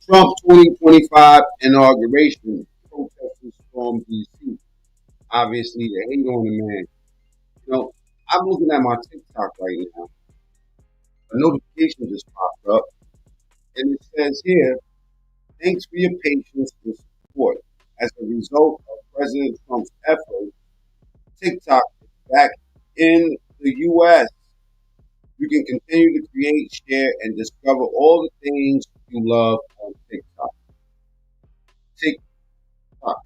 Trump 2025 inauguration. Protesters stormed D.C. Obviously, they hate on the man. You know, I'm looking at my TikTok right now. A notification just popped up, and it says here, thanks for your patience and support. As a result of President Trump's effort, TikTok is back in the U.S. You can continue to create, share, and discover all the things you love on TikTok. TikTok,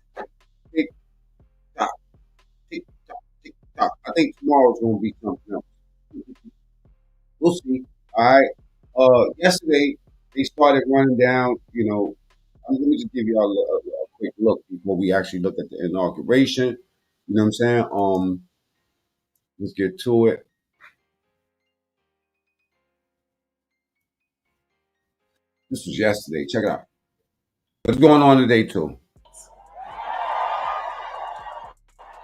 TikTok, TikTok, TikTok. I think tomorrow's going to be something else. We'll see. All right. Yesterday they started running down. Let me just give you all a quick look before we actually look at the inauguration. You know what I'm saying? Let's get to it. This was yesterday. Check it out. What's going on today too?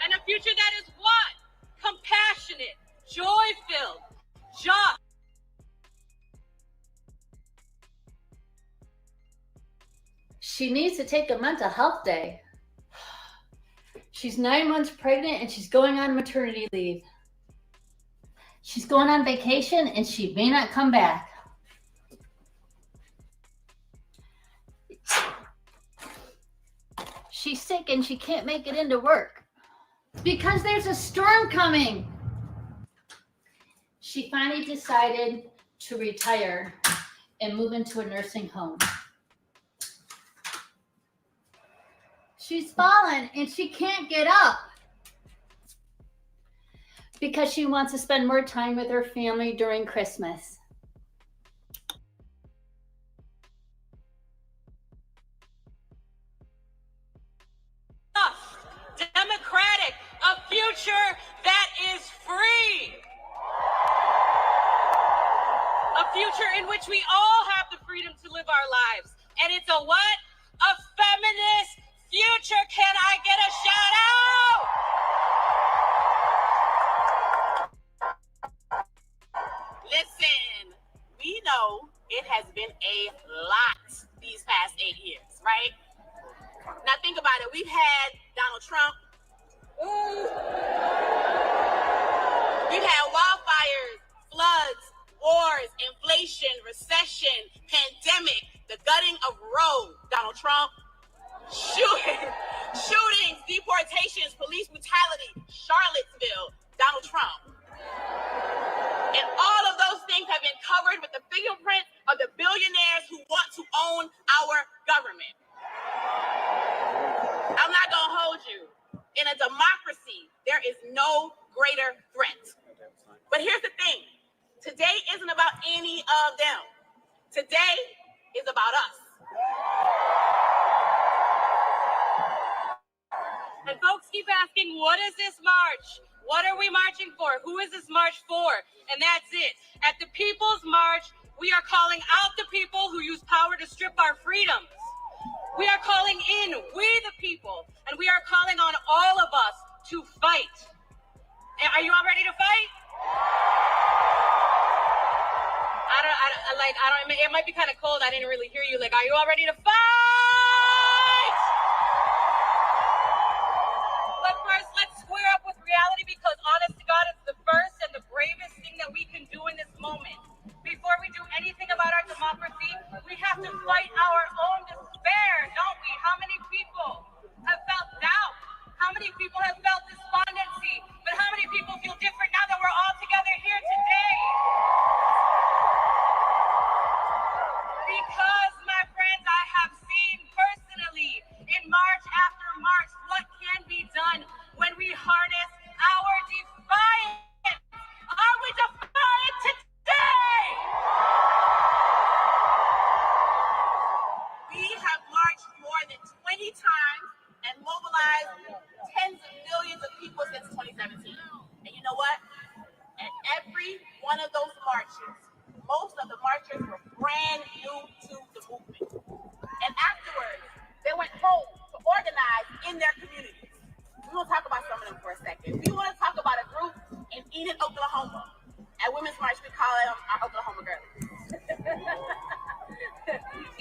And a future that is what? Compassionate, joy-filled, just. She needs to take a mental health day. She's 9 months pregnant and she's going on maternity leave. She's going on vacation and she may not come back. She's sick and she can't make it into work because there's a storm coming. She finally decided to retire and move into a nursing home. She's fallen and she can't get up because she wants to spend more time with her family during Christmas. Democratic, a future that is free. A future in which we all have the freedom to live our lives. And it's a what? A feminist future. Can I get a shout out? Listen, we know it has been a lot these past 8 years, right? Now think about it. We've had Donald Trump. We've had wildfires, floods, wars, inflation, recession, pandemic, the gutting of Roe, Donald Trump, shootings, deportations, police brutality, Charlottesville, Donald Trump. And all of those things have been covered with the fingerprint of the billionaires who want to own our government. I'm not going to hold you. In a democracy, there is no greater threat. But here's the thing. Today isn't about any of them. Today is about us. And folks keep asking, what is this march? What are we marching for? Who is this march for? And that's it. At the People's March, we are calling out the people who use power to strip our freedoms. We are calling in, we the people, and we are calling on all of us to fight. Are you all ready to fight? It might be kind of cold. I didn't really hear you. Are you all ready to fight? But first, let's square up with reality because honest to God, it's the first and the bravest thing that we can do in this moment. Before we do anything about our democracy, we have to fight our own despair, don't we? How many people have felt doubt? How many people have felt despondency? But how many people feel different now that we're all together here today? Because, my friends, I have seen personally in March after March what can be done when we harness our defiance. Are we defiant today?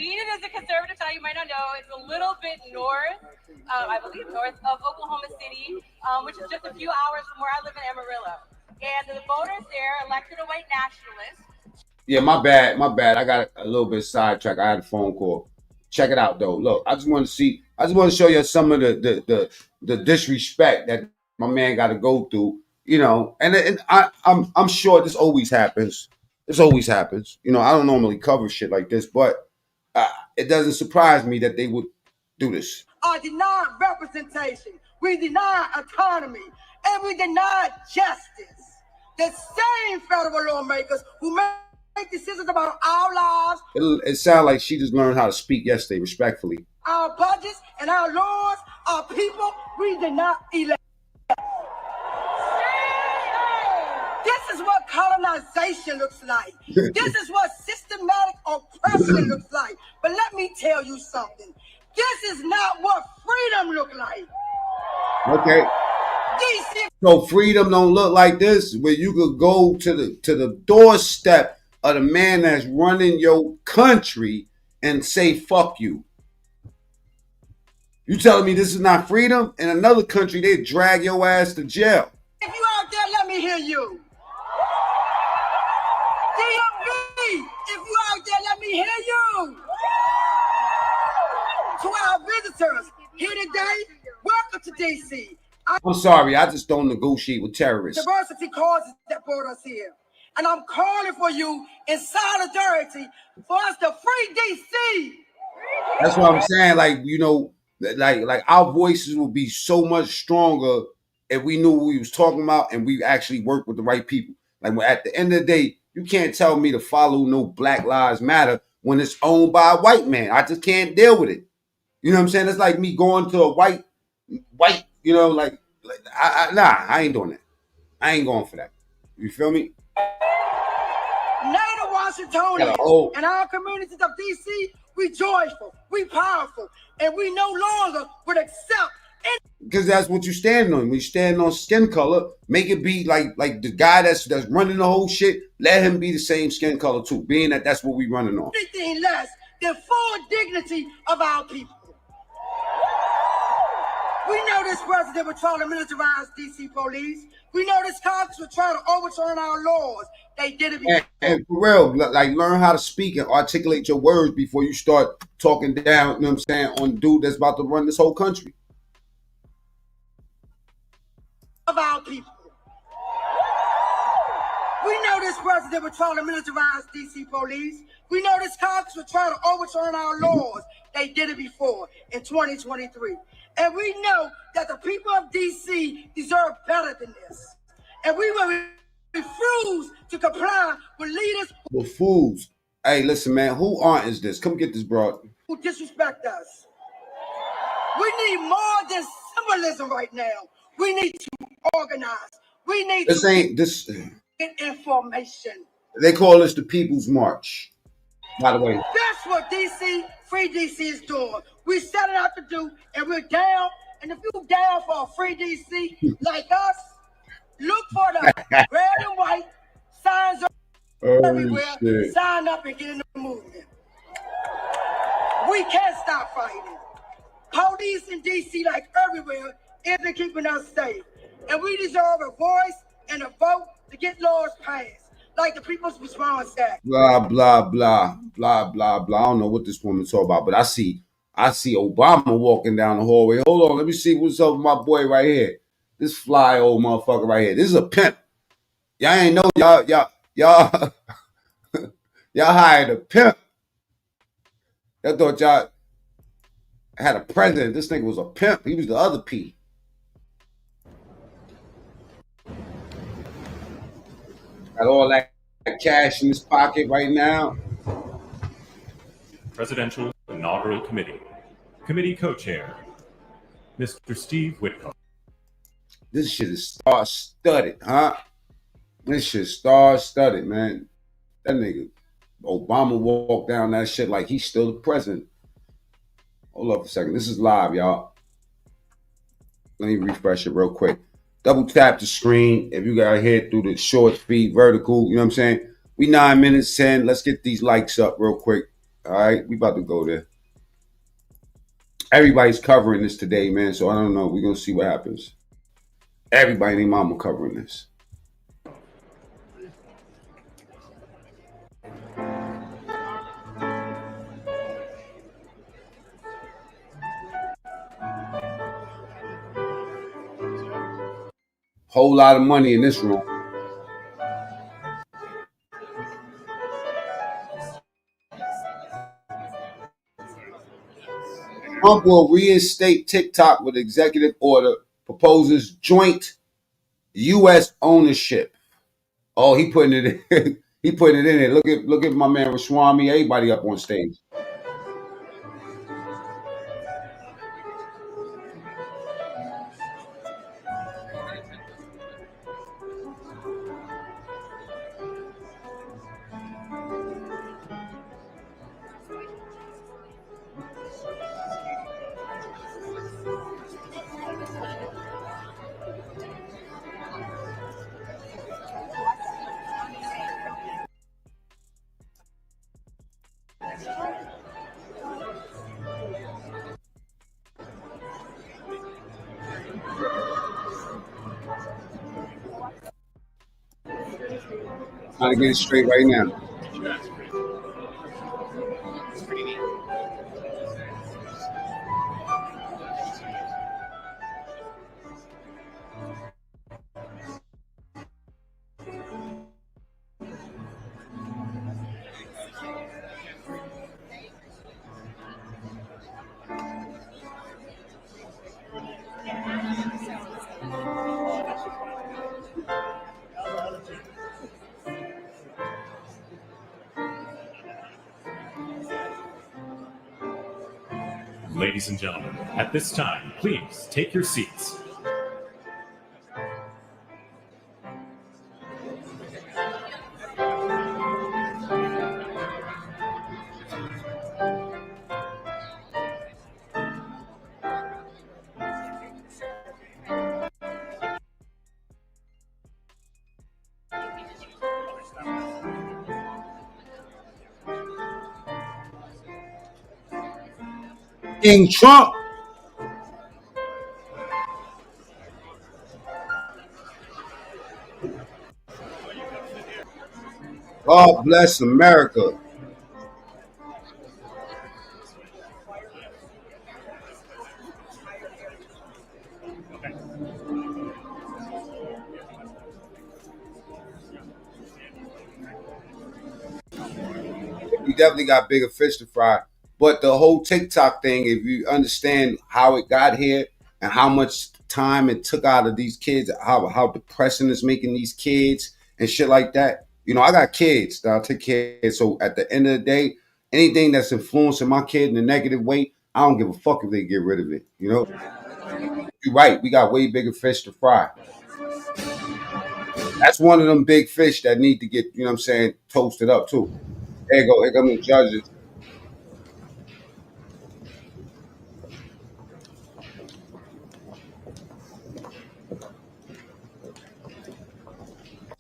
Enid is a conservative town. You might not know. It's a little bit north, I believe, north of Oklahoma City, which is just a few hours from where I live in Amarillo. And the voters there elected a white nationalist. Yeah, my bad, my bad. I got a little bit sidetracked. I had a phone call. Check it out though. Look, I just want to see. I just want to show you some of the disrespect that my man got to go through. You know, and I'm sure this always happens. This always happens. You know, I don't normally cover shit like this, but it doesn't surprise me that they would do this. Are denied representation. We deny autonomy, and we deny justice. The same federal lawmakers who make decisions about our lives. It sounds like she just learned how to speak yesterday, respectfully. Our budgets and our laws, our people, we did not elect. This is what colonization looks like. This is what systematic oppression looks like. But let me tell you something. This is not what freedom looks like. Okay. So freedom don't look like this, where you could go to the doorstep of the man that's running your country and say fuck you. You telling me this is not freedom? In another country, they drag your ass to jail. If you out there, let me hear you. DMV, if you out there, let me hear you. To our visitors here today, welcome to DC. I'm sorry, I just don't negotiate with terrorists. Diversity causes that brought us here. And I'm calling for you in solidarity for us to free DC. That's what I'm saying. Like, you know, like our voices will be so much stronger if we knew what we was talking about and we actually worked with the right people. Like at the end of the day, you can't tell me to follow no Black Lives Matter when it's owned by a white man. I just can't deal with it. You know what I'm saying? It's like me going to a white, you know, I ain't doing that. I ain't going for that. You feel me? Native Washingtonians and our communities of DC, we joyful, we powerful, and we no longer would accept any. Because that's what you stand on. When you stand on skin color, make it be like the guy that's running the whole shit. Let him be the same skin color too, being that that's what we running on. Anything less than full dignity of our people. We know this president would try to militarize DC police. We know this Congress would try to overturn our laws. They did it before. And for real, like learn how to speak and articulate your words before you start talking down, you know what I'm saying, on the dude that's about to run this whole country. Of our people. We know this president would try to militarize DC police. We know this Congress would try to overturn our laws. They did it before in 2023. And we know that the people of DC deserve better than this. And we will refuse to comply with leaders The fools. Hey, listen, man, who aunt is this? Come get this broad. who disrespect us. We need more than symbolism right now. We need to organize. We need This to ain't this. get information. They call this the People's March. By the way, That's what DC, Free DC is doing. We set it out to do, and we're down. And if you're down for a Free DC like us, look for the red and white signs everywhere. shit. Sign up and get in the movement. We can't stop fighting. Police in DC, like everywhere, isn't keeping us safe. And we deserve a voice and a vote to get laws passed, like the People's Response Act. Blah blah blah blah blah blah. I don't know what this woman's talking about, but I see Obama walking down the hallway. Hold on, let me see what's up with my boy right here. This fly old motherfucker right here. This is a pimp. Y'all ain't know y'all hired a pimp. Y'all thought y'all had a president. This nigga was a pimp. He was the other P. Got all that cash in his pocket right now. Presidential Inaugural Committee. Committee Co-Chair, Mr. Steve Whitcomb. This shit is star-studded, huh? This shit is star-studded, man. That nigga, Obama walked down that shit like he's still the president. Hold up a second. This is live, y'all. Let me refresh it real quick. Double tap the screen if you got to hit through the short feed vertical. You know what I'm saying? We 9 minutes in. Let's get these likes up real quick. All right, we about to go there. Everybody's covering this today, man. So I don't know. We're gonna see what happens. Everybody and their mama covering this. Whole lot of money in this room. Trump will reinstate TikTok with executive order, proposes joint U.S. ownership. Oh, he putting it in. He putting it in there. Look at my man Swami. Everybody up on stage. Trying to get it straight right now. Ladies and gentlemen, at this time, please take your seats. King Trump. God bless America. We definitely got bigger fish to fry. But the whole TikTok thing, if you understand how it got here and how much time it took out of these kids, how depressing it's making these kids and shit like that. You know, I got kids that I take care of. So at the end of the day, anything that's influencing my kid in a negative way, I don't give a fuck if they get rid of it. You know, you're right. We got way bigger fish to fry. That's one of them big fish that need to get, you know what I'm saying, toasted up too. There you go. Here come the judges.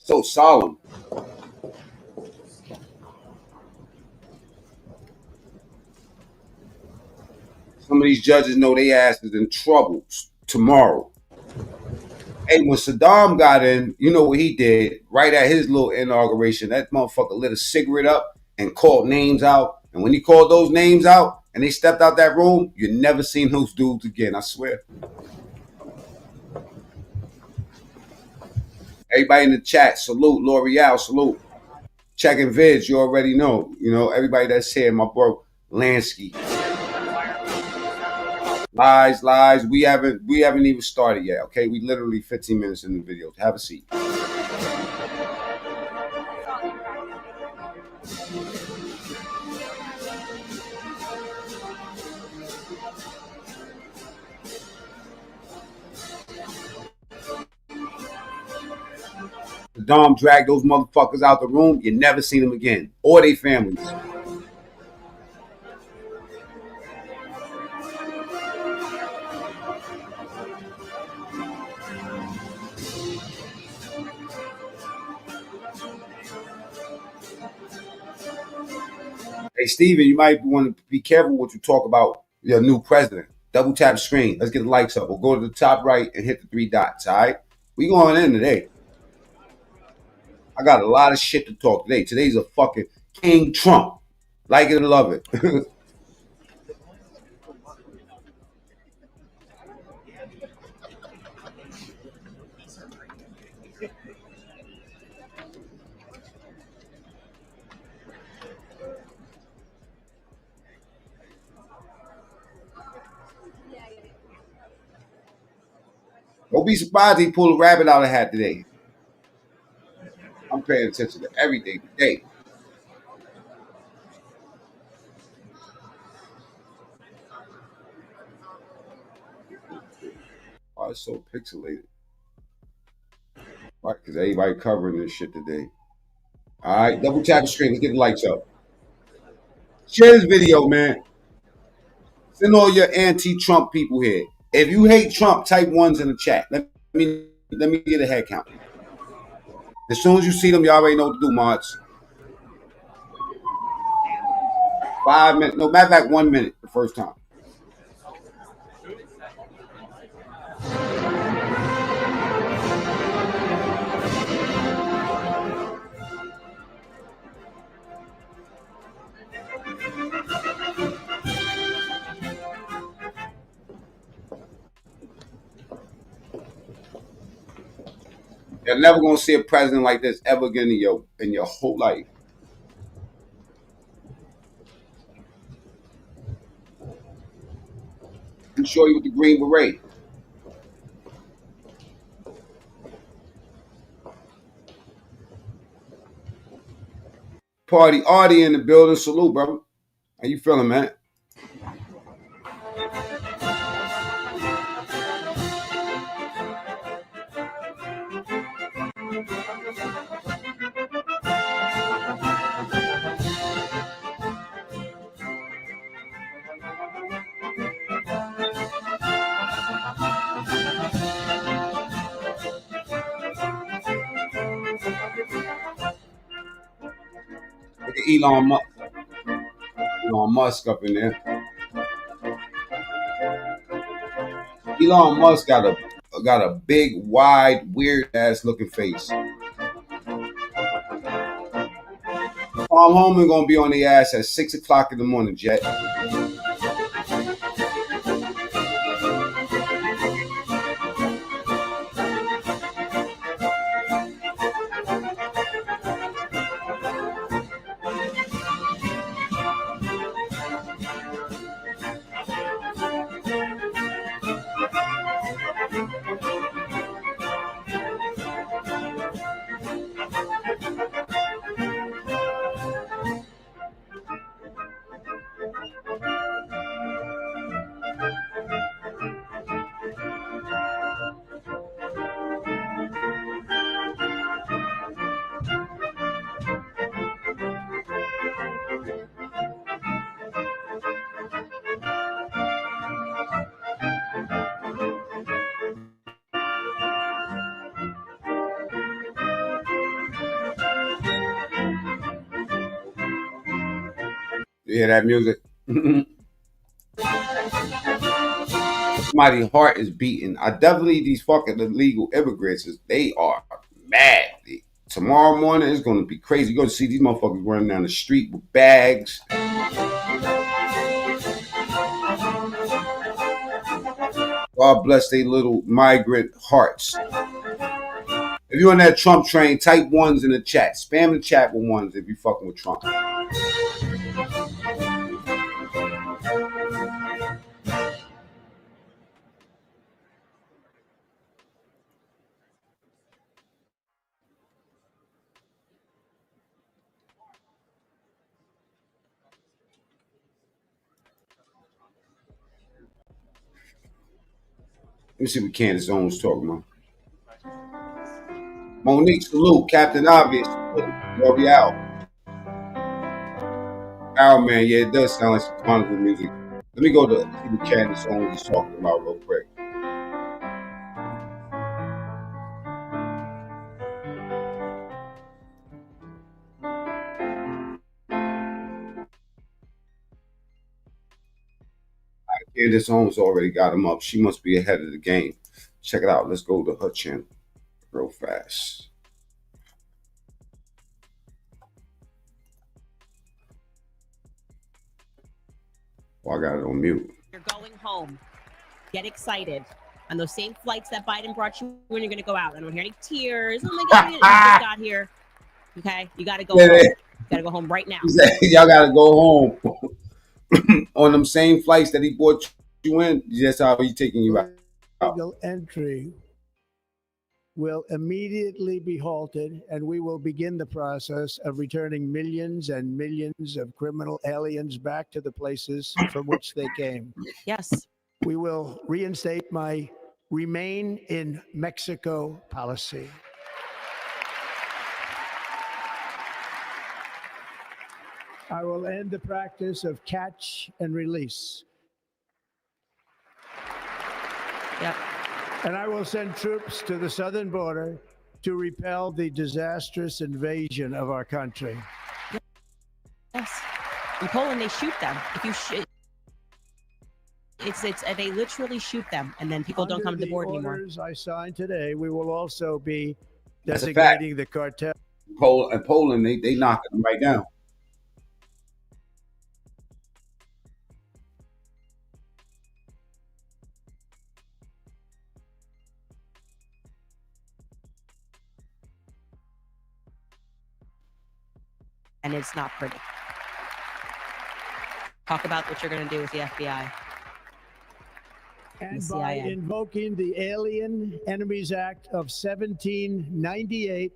So solemn. Some of these judges know they asses in trouble tomorrow. Hey, when Saddam got in, you know what he did? Right at his little inauguration, that motherfucker lit a cigarette up and called names out. And when he called those names out and they stepped out that room, you never seen those dudes again, I swear. Everybody in the chat, salute. L'Oreal, salute. Checking vids, you already know. You know, everybody that's here, my bro Lansky. Lies. We haven't even started yet. Okay, we literally 15 minutes in the video. Have a seat. The Dom dragged those motherfuckers out the room. You never seen them again, or their families. Hey, Steven, you might want to be careful what you talk about your new president. Double tap screen. Let's get the lights up. We'll go to the top right and hit the three dots. All right. We going in today. I got a lot of shit to talk today. Today's a fucking King Trump. Like it or love it. Don't be surprised he pulled a rabbit out of the hat today. I'm paying attention to everything today. Why it's so pixelated? Right, because everybody covering this shit today. All right, double tap the screen. Let's get the lights up. Share this video, man. Send all your anti-Trump people here. If you hate Trump, type ones in the chat. Let me get a head count. As soon as you see them, you already know what to do, mods. 5 minutes. No, matter of fact, 1 minute the first time. You're never gonna see a president like this ever again in your whole life. I'm sure you with the green beret. Party Artie in the building. Salute, brother. How you feeling, man? Look at Elon Musk up in there. Elon Musk got a big, wide, weird ass looking face. Tom Holman gonna be on the ass at 6 o'clock in the morning, Jet. You hear that music? Somebody's heart is beating. I definitely these fucking illegal immigrants they are mad. Tomorrow morning is gonna be crazy. You're gonna see these motherfuckers running down the street with bags. God bless their little migrant hearts. If you're on that Trump train, type ones in the chat. Spam the chat with ones if you fucking with Trump. Let me see what Candace Owens talking about. Monique, salute. Captain Obvious, salute. L'Oreal. Oh man, yeah, it does sound like some carnival music. Let me go to see what Candace Owens is talking about real quick. Candace Holmes already got him up. She must be ahead of the game. Check it out. Let's go to her channel real fast. Oh, I got it on mute. You're going home. Get excited. On those same flights that Biden brought you when you're going to go out. I don't hear any tears. Oh my God, you just got here. Okay? You got to go home. You got to go home right now. Y'all got to go home on them same flights that he brought you in. That's how he's taking you out. Legal entry will immediately be halted, and we will begin the process of returning millions and millions of criminal aliens back to the places from which they came. Yes. We will reinstate my Remain in Mexico policy. I will end the practice of catch and release. Yep. And I will send troops to the southern border to repel the disastrous invasion of our country. Yes. In Poland, they shoot them. If you they literally shoot them, and then people don't come to the board anymore. Under the orders I signed today, we will also be designating the cartel. Poland, they knock them right down. And it's not pretty. Talk about what you're going to do with the FBI. And by invoking the Alien Enemies Act of 1798,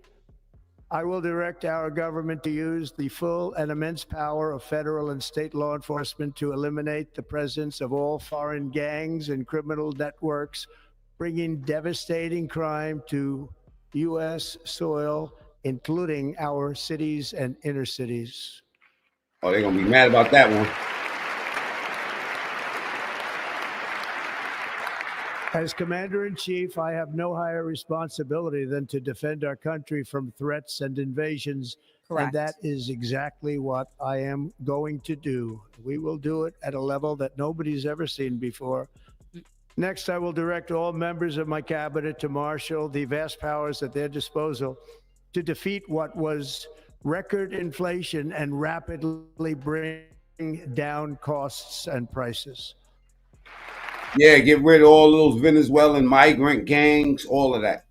I will direct our government to use the full and immense power of federal and state law enforcement to eliminate the presence of all foreign gangs and criminal networks, bringing devastating crime to U.S. soil, including our cities and inner cities. Oh, they're going to be mad about that one. As Commander-in-Chief, I have no higher responsibility than to defend our country from threats and invasions. Correct. And that is exactly what I am going to do. We will do it at a level that nobody's ever seen before. Next, I will direct all members of my cabinet to marshal the vast powers at their disposal to defeat what was record inflation and rapidly bring down costs and prices. Yeah, get rid of all those Venezuelan migrant gangs, all of that.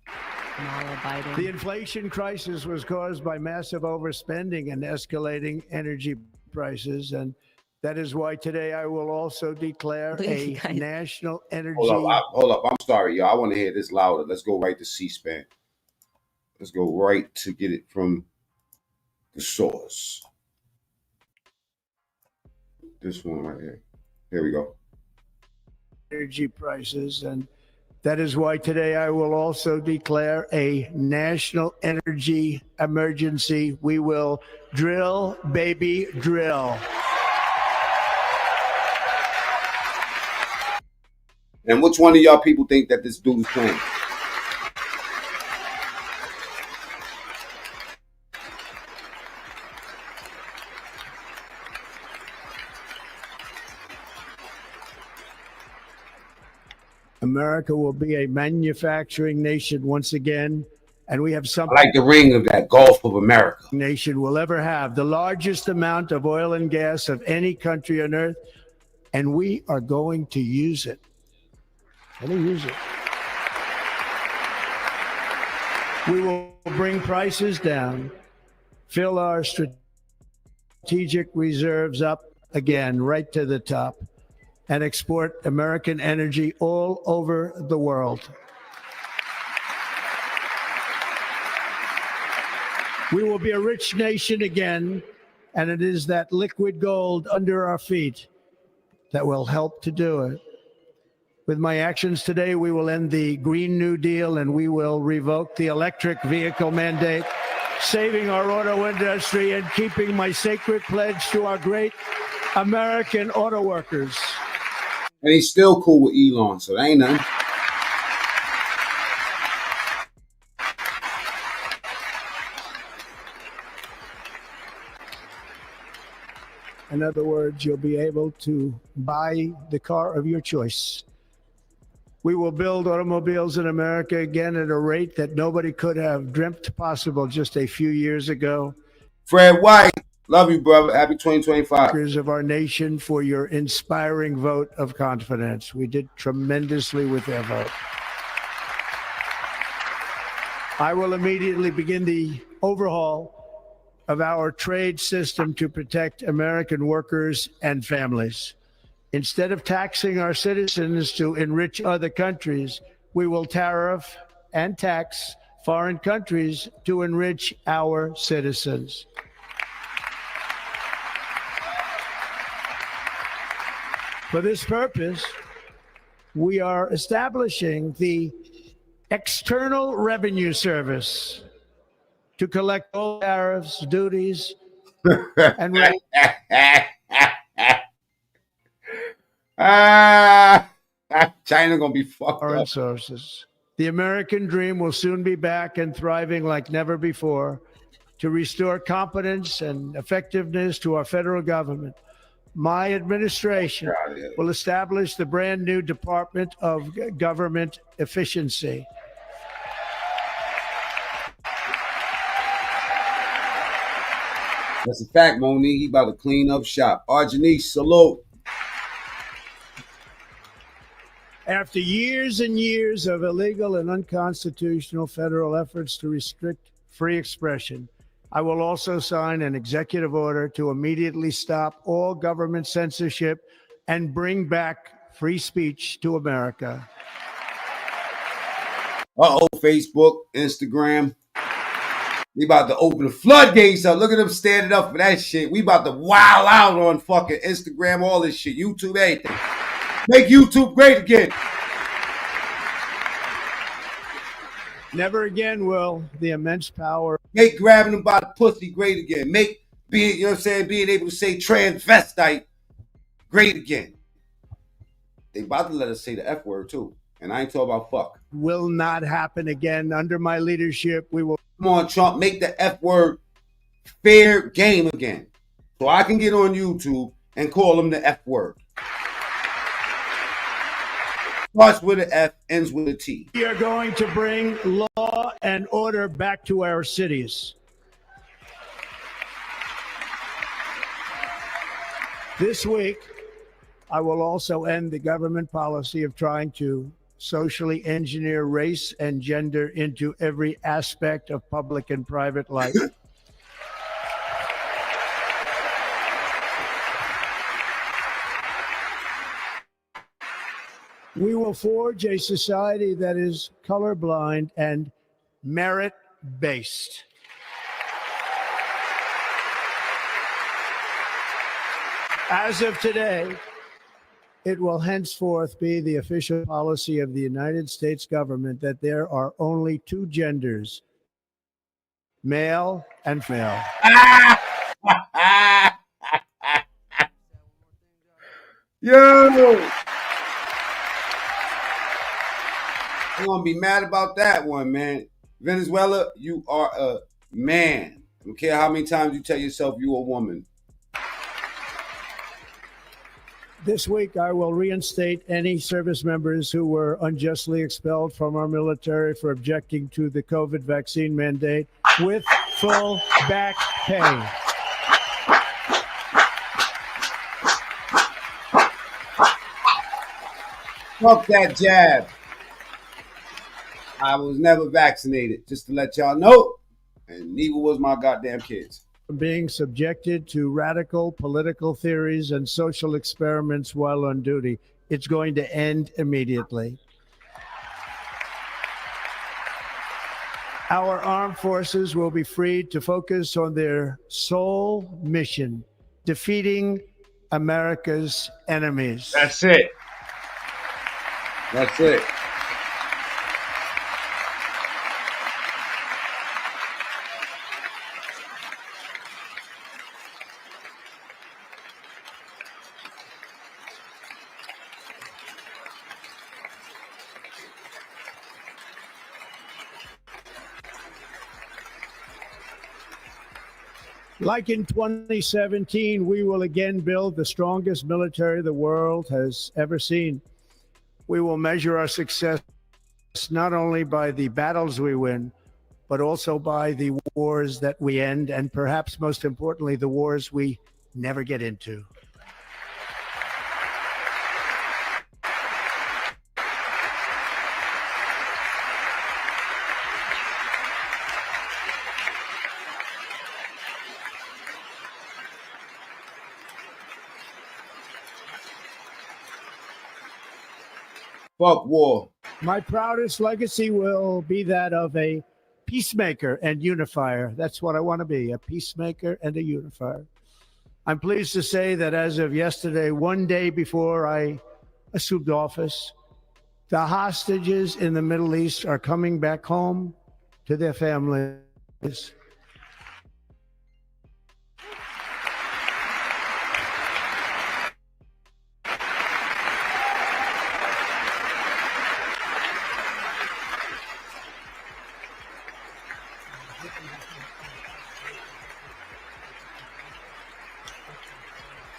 The inflation crisis was caused by massive overspending and escalating energy prices, and that is why today I will also declare a national energy... Hold up. I'm sorry, y'all. I want to hear this louder. Let's go right to C-SPAN. Let's go right to get it from the source. This one right here. Here we go. Energy prices, and that is why today I will also declare a national energy emergency. We will drill, baby, drill. And which one of y'all people think that this dude is playing? America will be a manufacturing nation once again, and we have something I like the ring of that Gulf of America. Nation will ever have, the largest amount of oil and gas of any country on earth, and we are going to use it. We will bring prices down, fill our strategic reserves up again, right to the top, and export American energy all over the world. We will be a rich nation again, and it is that liquid gold under our feet that will help to do it. With my actions today, we will end the Green New Deal, and we will revoke the electric vehicle mandate, saving our auto industry and keeping my sacred pledge to our great American auto workers. And he's still cool with Elon, so that ain't nothing. In other words, you'll be able to buy the car of your choice. We will build automobiles in America again at a rate that nobody could have dreamt possible just a few years ago. Fred White, love you, brother. Happy 2025. Of our nation for your inspiring vote of confidence. We did tremendously with their vote. I will immediately begin the overhaul of our trade system to protect American workers and families. Instead of taxing our citizens to enrich other countries, we will tariff and tax foreign countries to enrich our citizens. For this purpose, we are establishing the External Revenue Service to collect all tariffs, duties, and rates. China gonna be fucked up. Sources. The American dream will soon be back and thriving like never before to restore competence and effectiveness to our federal government. My administration will establish the brand new Department of Government Efficiency. That's a fact, Monique. He about to clean up shop. Arjanice, salute. After years and years of illegal and unconstitutional federal efforts to restrict free expression, I will also sign an executive order to immediately stop all government censorship and bring back free speech to America. Facebook, Instagram. We about to open the floodgates up. Look at them standing up for that shit. We about to wild out on fucking Instagram, all this shit. YouTube, everything. Make YouTube great again. Never again will the immense power. Make grabbing them by the pussy great again. Make being, you know what I'm saying, being able to say transvestite great again. They about to let us say the F word too. And I ain't talking about fuck. Will not happen again. Under my leadership, we will. Come on, Trump, make the F word fair game again. So I can get on YouTube and call them the F word. Starts with an F, ends with a T. We are going to bring law and order back to our cities. This week, I will also end the government policy of trying to socially engineer race and gender into every aspect of public and private life. We will forge a society that is colorblind and merit-based. As of today, it will henceforth be the official policy of the United States government that there are only two genders, male and female. Yo! I'm gonna be mad about that one, man. Venezuela, you are a man. I don't care how many times you tell yourself you're a woman. This week, I will reinstate any service members who were unjustly expelled from our military for objecting to the COVID vaccine mandate with full back pay. Fuck that jab. I was never vaccinated, just to let y'all know. And neither was my goddamn kids. Being subjected to radical political theories and social experiments while on duty. It's going to end immediately. Our armed forces will be freed to focus on their sole mission, defeating America's enemies. That's it. That's it. Like in 2017, we will again build the strongest military the world has ever seen. We will measure our success not only by the battles we win, but also by the wars that we end, and perhaps most importantly, the wars we never get into. Fuck war. My proudest legacy will be that of a peacemaker and unifier. That's what I want to be, a peacemaker and a unifier. I'm pleased to say that as of yesterday, one day before I assumed office, the hostages in the Middle East are coming back home to their families.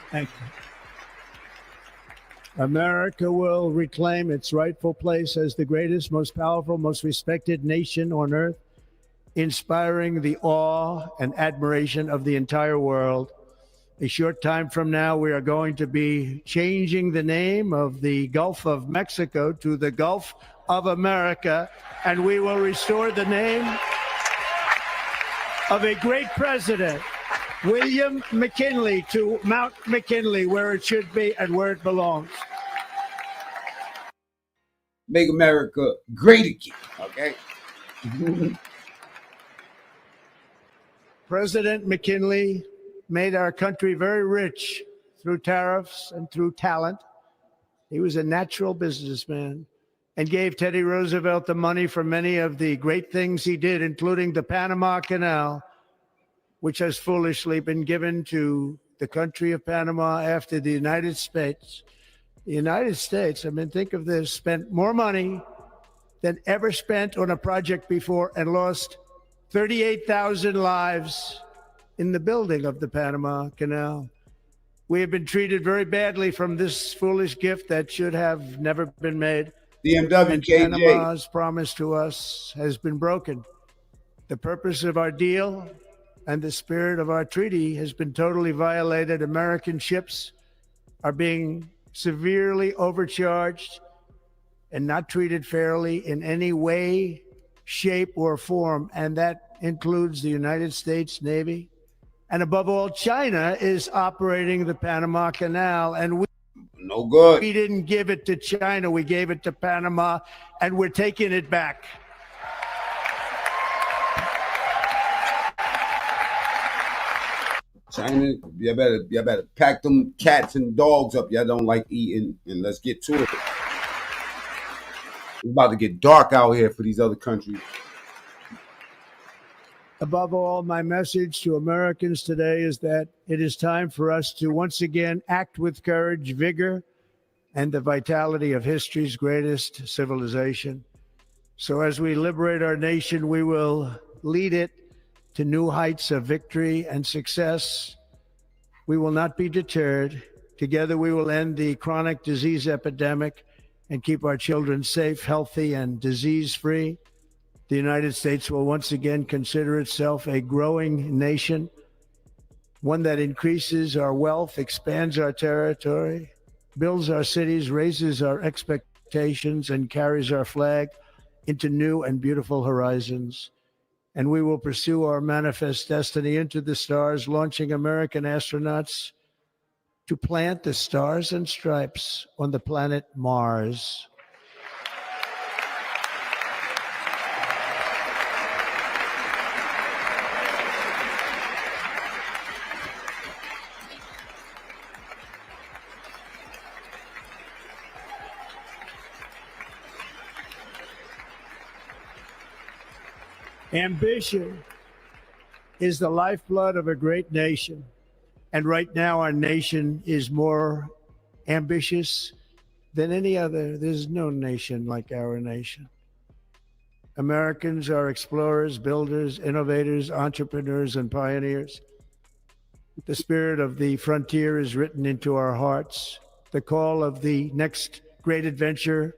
Thank you. America will reclaim its rightful place as the greatest, most powerful, most respected nation on earth, inspiring the awe and admiration of the entire world. A short time from now, we are going to be changing the name of the Gulf of Mexico to the Gulf of America, and we will restore the name of a great president, William McKinley, to Mount McKinley, where it should be and where it belongs. Make America great again, okay? President McKinley made our country very rich through tariffs and through talent. He was a natural businessman and gave Teddy Roosevelt the money for many of the great things he did, including the Panama Canal, which has foolishly been given to the country of Panama after the United States. The United States, I mean, think of this, spent more money than ever spent on a project before and lost 38,000 lives in the building of the Panama Canal. We have been treated very badly from this foolish gift that should have never been made. BMW, and KJ. Panama's promise to us has been broken. The purpose of our deal and the spirit of our treaty has been totally violated. American ships are being severely overcharged and not treated fairly in any way, shape, or form. And that includes the United States Navy. And above all, China is operating the Panama Canal. And no good. We didn't give it to China. We gave it to Panama, and we're taking it back. China, you better pack them cats and dogs up. Y'all don't like eating, and let's get to it. It's about to get dark out here for these other countries. Above all, my message to Americans today is that it is time for us to once again act with courage, vigor, and the vitality of history's greatest civilization. So as we liberate our nation, we will lead it to new heights of victory and success. We will not be deterred. Together, we will end the chronic disease epidemic and keep our children safe, healthy, and disease-free. The United States will once again consider itself a growing nation, one that increases our wealth, expands our territory, builds our cities, raises our expectations, and carries our flag into new and beautiful horizons. And we will pursue our manifest destiny into the stars, launching American astronauts to plant the stars and stripes on the planet Mars. Ambition is the lifeblood of a great nation. And right now, our nation is more ambitious than any other. There's no nation like our nation. Americans are explorers, builders, innovators, entrepreneurs, and pioneers. The spirit of the frontier is written into our hearts. The call of the next great adventure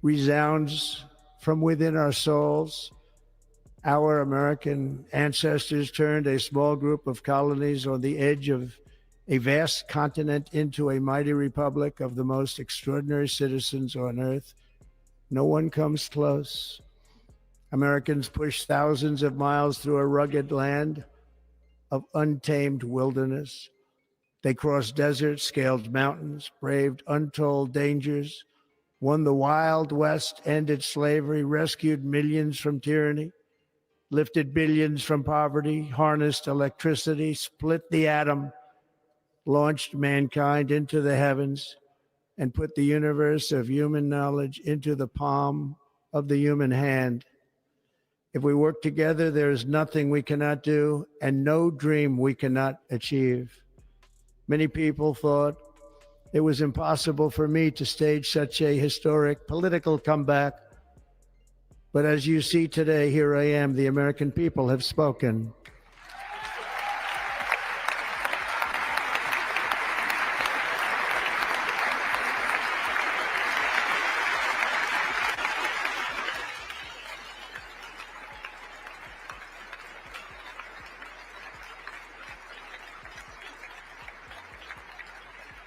resounds from within our souls. Our American ancestors turned a small group of colonies on the edge of a vast continent into a mighty republic of the most extraordinary citizens on earth. No one comes close. Americans pushed thousands of miles through a rugged land of untamed wilderness. They crossed deserts, scaled mountains, braved untold dangers, won the Wild West, ended slavery, rescued millions from tyranny, lifted billions from poverty, harnessed electricity, split the atom, launched mankind into the heavens, and put the universe of human knowledge into the palm of the human hand. If we work together, there is nothing we cannot do and no dream we cannot achieve. Many people thought it was impossible for me to stage such a historic political comeback. But as you see today, here I am. The American people have spoken.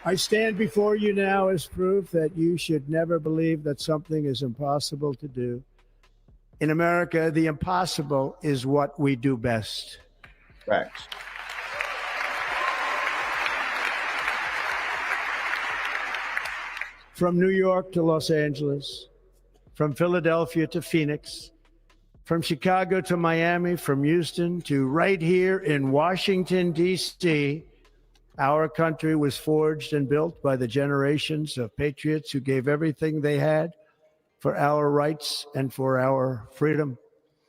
I stand before you now as proof that you should never believe that something is impossible to do. In America, the impossible is what we do best. Facts. From New York to Los Angeles, from Philadelphia to Phoenix, from Chicago to Miami, from Houston to right here in Washington, D.C., our country was forged and built by the generations of patriots who gave everything they had for our rights and for our freedom.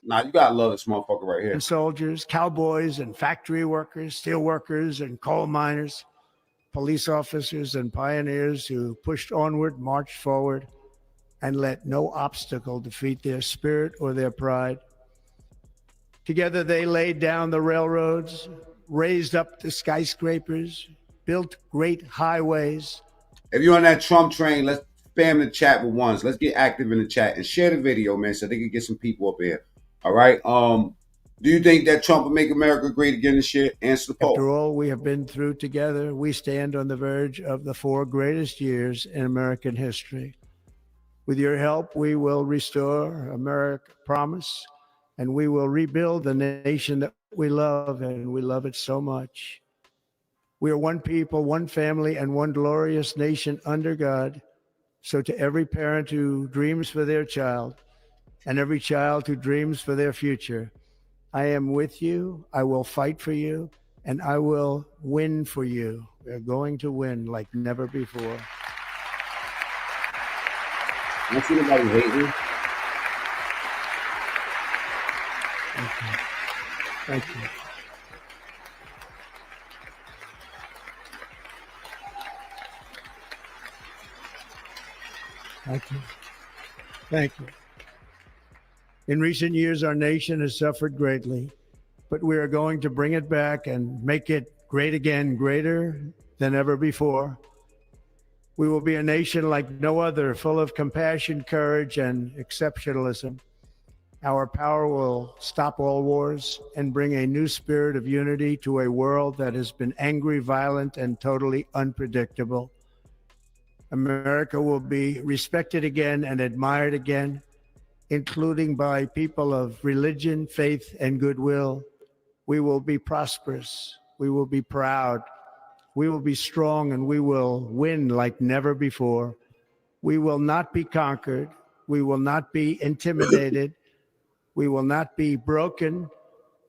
Nah, you gotta love this motherfucker right here. And soldiers, cowboys and factory workers, steel workers and coal miners, police officers and pioneers who pushed onward, marched forward, and let no obstacle defeat their spirit or their pride. Together they laid down the railroads, raised up the skyscrapers, built great highways. If you're on that Trump train, let's spam the chat with ones. Let's get active in the chat and share the video, man, so they can get some people up here. All right. Do you think that Trump will make America great again this year? Answer the poll. After all we have been through together, we stand on the verge of the 4 greatest years in American history. With your help, we will restore America's promise, and we will rebuild the nation that we love, and we love it so much. We are one people, one family, and one glorious nation under God. So to every parent who dreams for their child and every child who dreams for their future, I am with you, I will fight for you, and I will win for you. We're going to win like never before. I don't see anybody hating. Thank you. Thank you. Thank you. In recent years, our nation has suffered greatly, but we are going to bring it back and make it great again, greater than ever before. We will be a nation like no other, full of compassion, courage, and exceptionalism. Our power will stop all wars and bring a new spirit of unity to a world that has been angry, violent, and totally unpredictable. America will be respected again and admired again, including by people of religion, faith, and goodwill. We will be prosperous. We will be proud. We will be strong, and we will win like never before. We will not be conquered. We will not be intimidated. We will not be broken,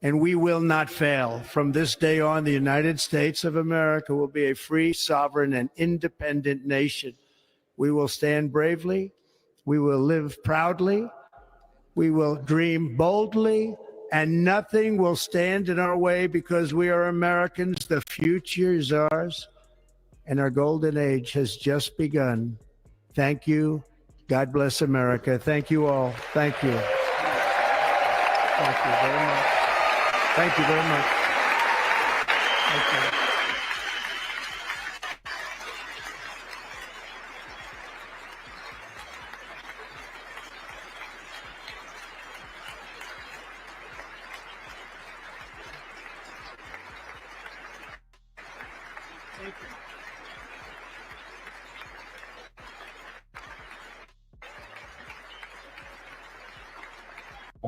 and we will not fail. From this day on, the United States of America will be a free, sovereign, and independent nation. We will stand bravely. We will live proudly. We will dream boldly, and nothing will stand in our way because we are Americans. The future is ours, and our golden age has just begun. Thank you. God bless America. Thank you all. Thank you. Thank you very much. Thank you very much. I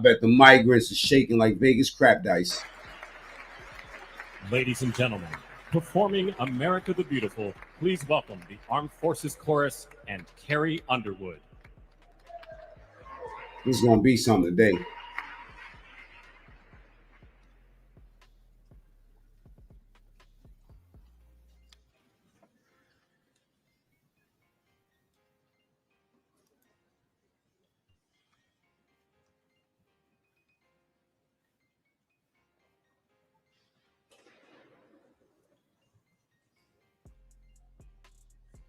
bet the migrants are shaking like Vegas crap dice. Ladies and gentlemen, performing America the Beautiful, please welcome the Armed Forces Chorus and Carrie Underwood. This is going to be something today.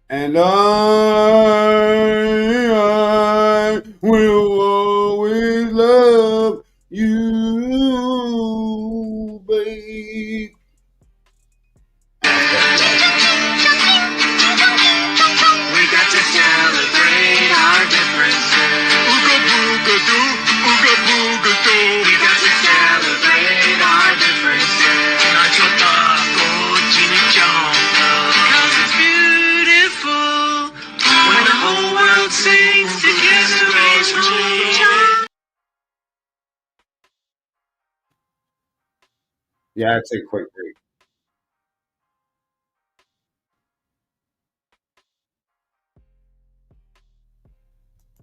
And I will always love you, babe. We got to celebrate our differences. Ooga booga doo, ooga booga doo. We got to celebrate our differences. Because it's beautiful when the whole world sings together as one. Yeah, I'd take a quick break.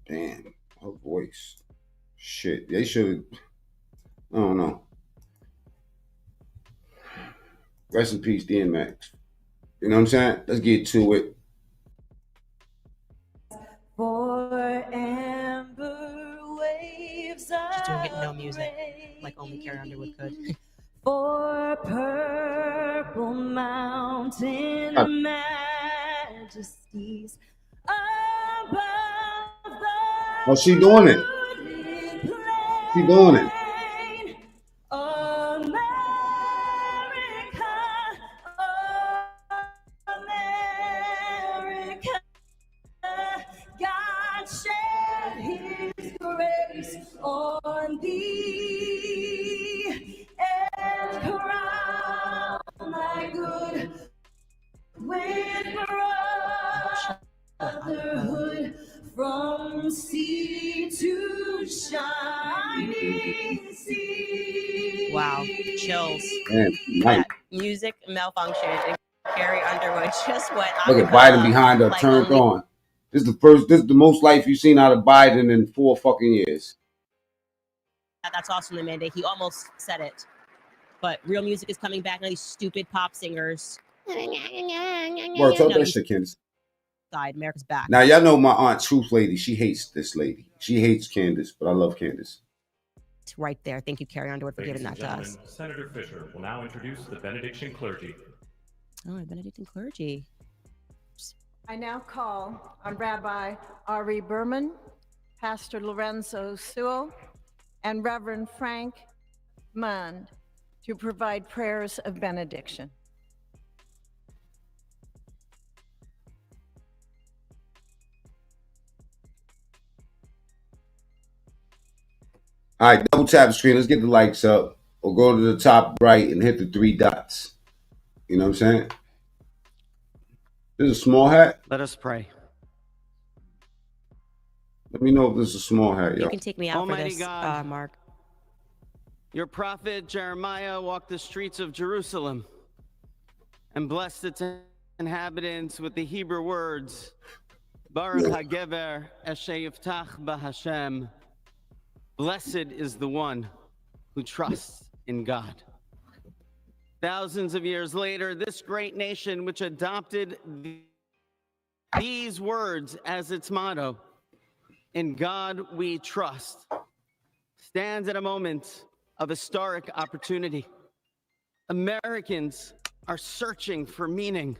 Damn, her voice. Shit, they should. I don't know. Rest in peace, DMX. You know what I'm saying? Let's get to it. For amber waves She's doing it of no music, like only Carrie Underwood could. For purple mountain majesties above the Oh, she doing it. She doing it. America, America, God shed his grace on thee and crown thy good with brotherhood from sea to shining sea. Wow, chills. Man, That music malfunction and Carrie Underwood just went. Look at Biden behind her, turned on. This is the most life you've seen out of Biden in 4 fucking years. That's awesome, the mandate. He almost said it. But real music is coming back. Now these stupid pop singers. Bro, tell that shit, Candace. America's back. Now, y'all know my aunt, Truth Lady. She hates this lady. She hates Candace, but I love Candace. It's right there. Thank you, Carrie Underwood, for giving that to us. Senator Fisher will now introduce the benediction clergy. Oh, the benedictine clergy. I now call on Rabbi Ari Berman, Pastor Lorenzo Sewell, and Reverend Frank Mund to provide prayers of benediction. All right, double tap the screen. Let's get the likes up. Or go to the top right and hit the 3 dots. You know what I'm saying? This is a small hat. Let us pray. Let me know if this is a small hat, yo. You can take me out Almighty for this, God, Mark. Your prophet Jeremiah walked the streets of Jerusalem and blessed its inhabitants with the Hebrew words, Baruch HaGever Asher Yiftach BaHashem. Blessed is the one who trusts in God. Thousands of years later, this great nation, which adopted these words as its motto, "In God we trust," stands at a moment of historic opportunity. Americans are searching for meaning.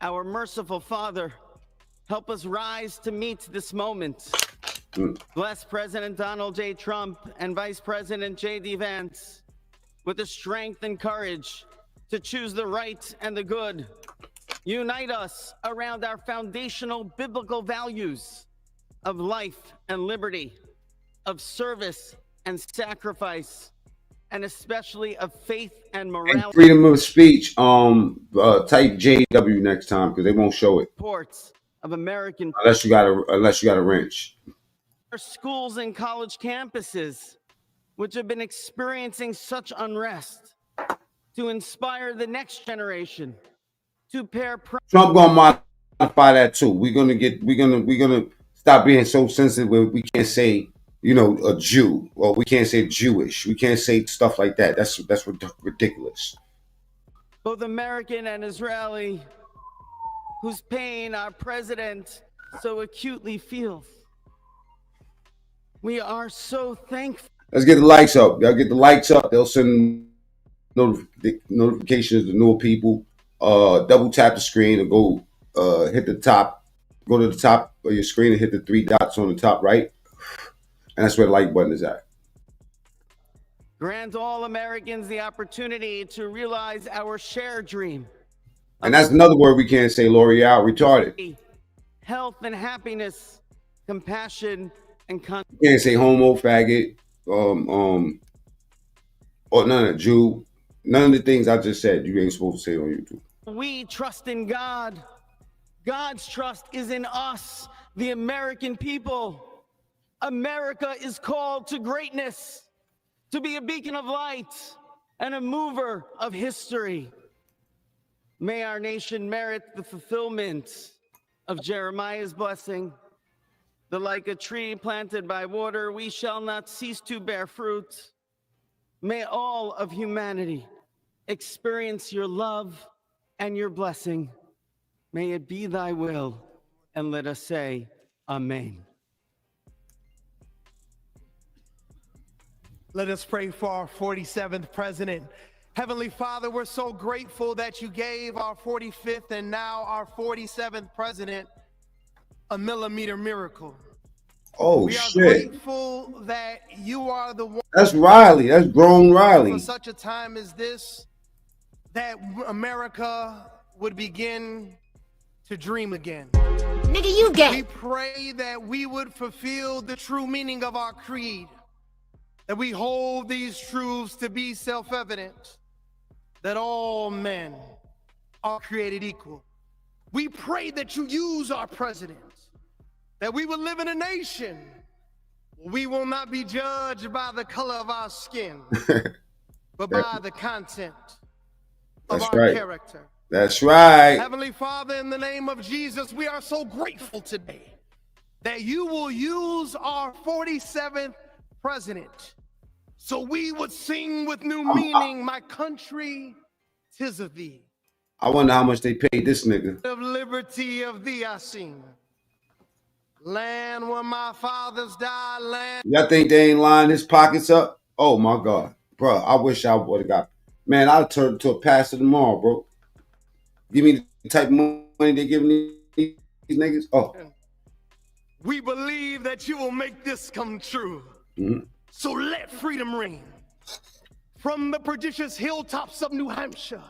Our merciful Father, help us rise to meet this moment. Bless President Donald J. Trump and Vice President J.D. Vance with the strength and courage to choose the right and the good. Unite us around our foundational biblical values of life and liberty, of service and sacrifice, and especially of faith and morality. Freedom of speech. Type JW next time because they won't show it Ports of American unless you got a wrench. our schools and college campuses, which have been experiencing such unrest, to inspire the next generation to pair. Trump gonna modify that too. We're gonna stop being so sensitive where we can't say, a Jew, or we can't say Jewish. We can't say stuff like that. That's ridiculous. Both American and Israeli, whose pain our president so acutely feels. We are so thankful. Let's get the likes up. Y'all get the likes up. They'll send notifications to newer people. Double tap the screen and go hit the top. Go to the top of your screen and hit the 3 dots on the top right. And that's where the like button is at. Grant all Americans the opportunity to realize our shared dream. And that's another word we can't say, L'Oreal, retarded. Health and happiness, compassion and you can't say homo, faggot, or none of Jew. None of the things I just said you ain't supposed to say on YouTube. We trust in God. God's trust is in us, the American people. America is called to greatness, to be a beacon of light and a mover of history. May our nation merit the fulfillment of Jeremiah's blessing. The like a tree planted by water, we shall not cease to bear fruit. May all of humanity experience your love and your blessing. May it be thy will, and let us say, Amen. Let us pray for our 47th president. Heavenly Father, we're so grateful that you gave our 45th and now our 47th president a millimeter miracle. Oh, we are shit. Grateful that you are the one. That's Riley. That's grown Riley. For such a time as this, that America would begin to dream again. Nigga, you gay. We pray that we would fulfill the true meaning of our creed, that we hold these truths to be self-evident, that all men are created equal. We pray that you use our president, that we will live in a nation where we will not be judged by the color of our skin, but by the content of our character. That's right. Heavenly Father, in the name of Jesus, we are so grateful today that you will use our 47th president so we would sing with new meaning, my country, 'tis of thee. I wonder how much they paid this nigga. Of liberty of thee I sing. Land where my fathers died, land. Y'all think they ain't lining his pockets up? Oh my God. Bro, I wish I would have got. Man, I'll turn to a pastor tomorrow, bro. Give me the type of money they giving these niggas. Oh. We believe that you will make this come true. Mm-hmm. So let freedom ring from the prodigious hilltops of New Hampshire.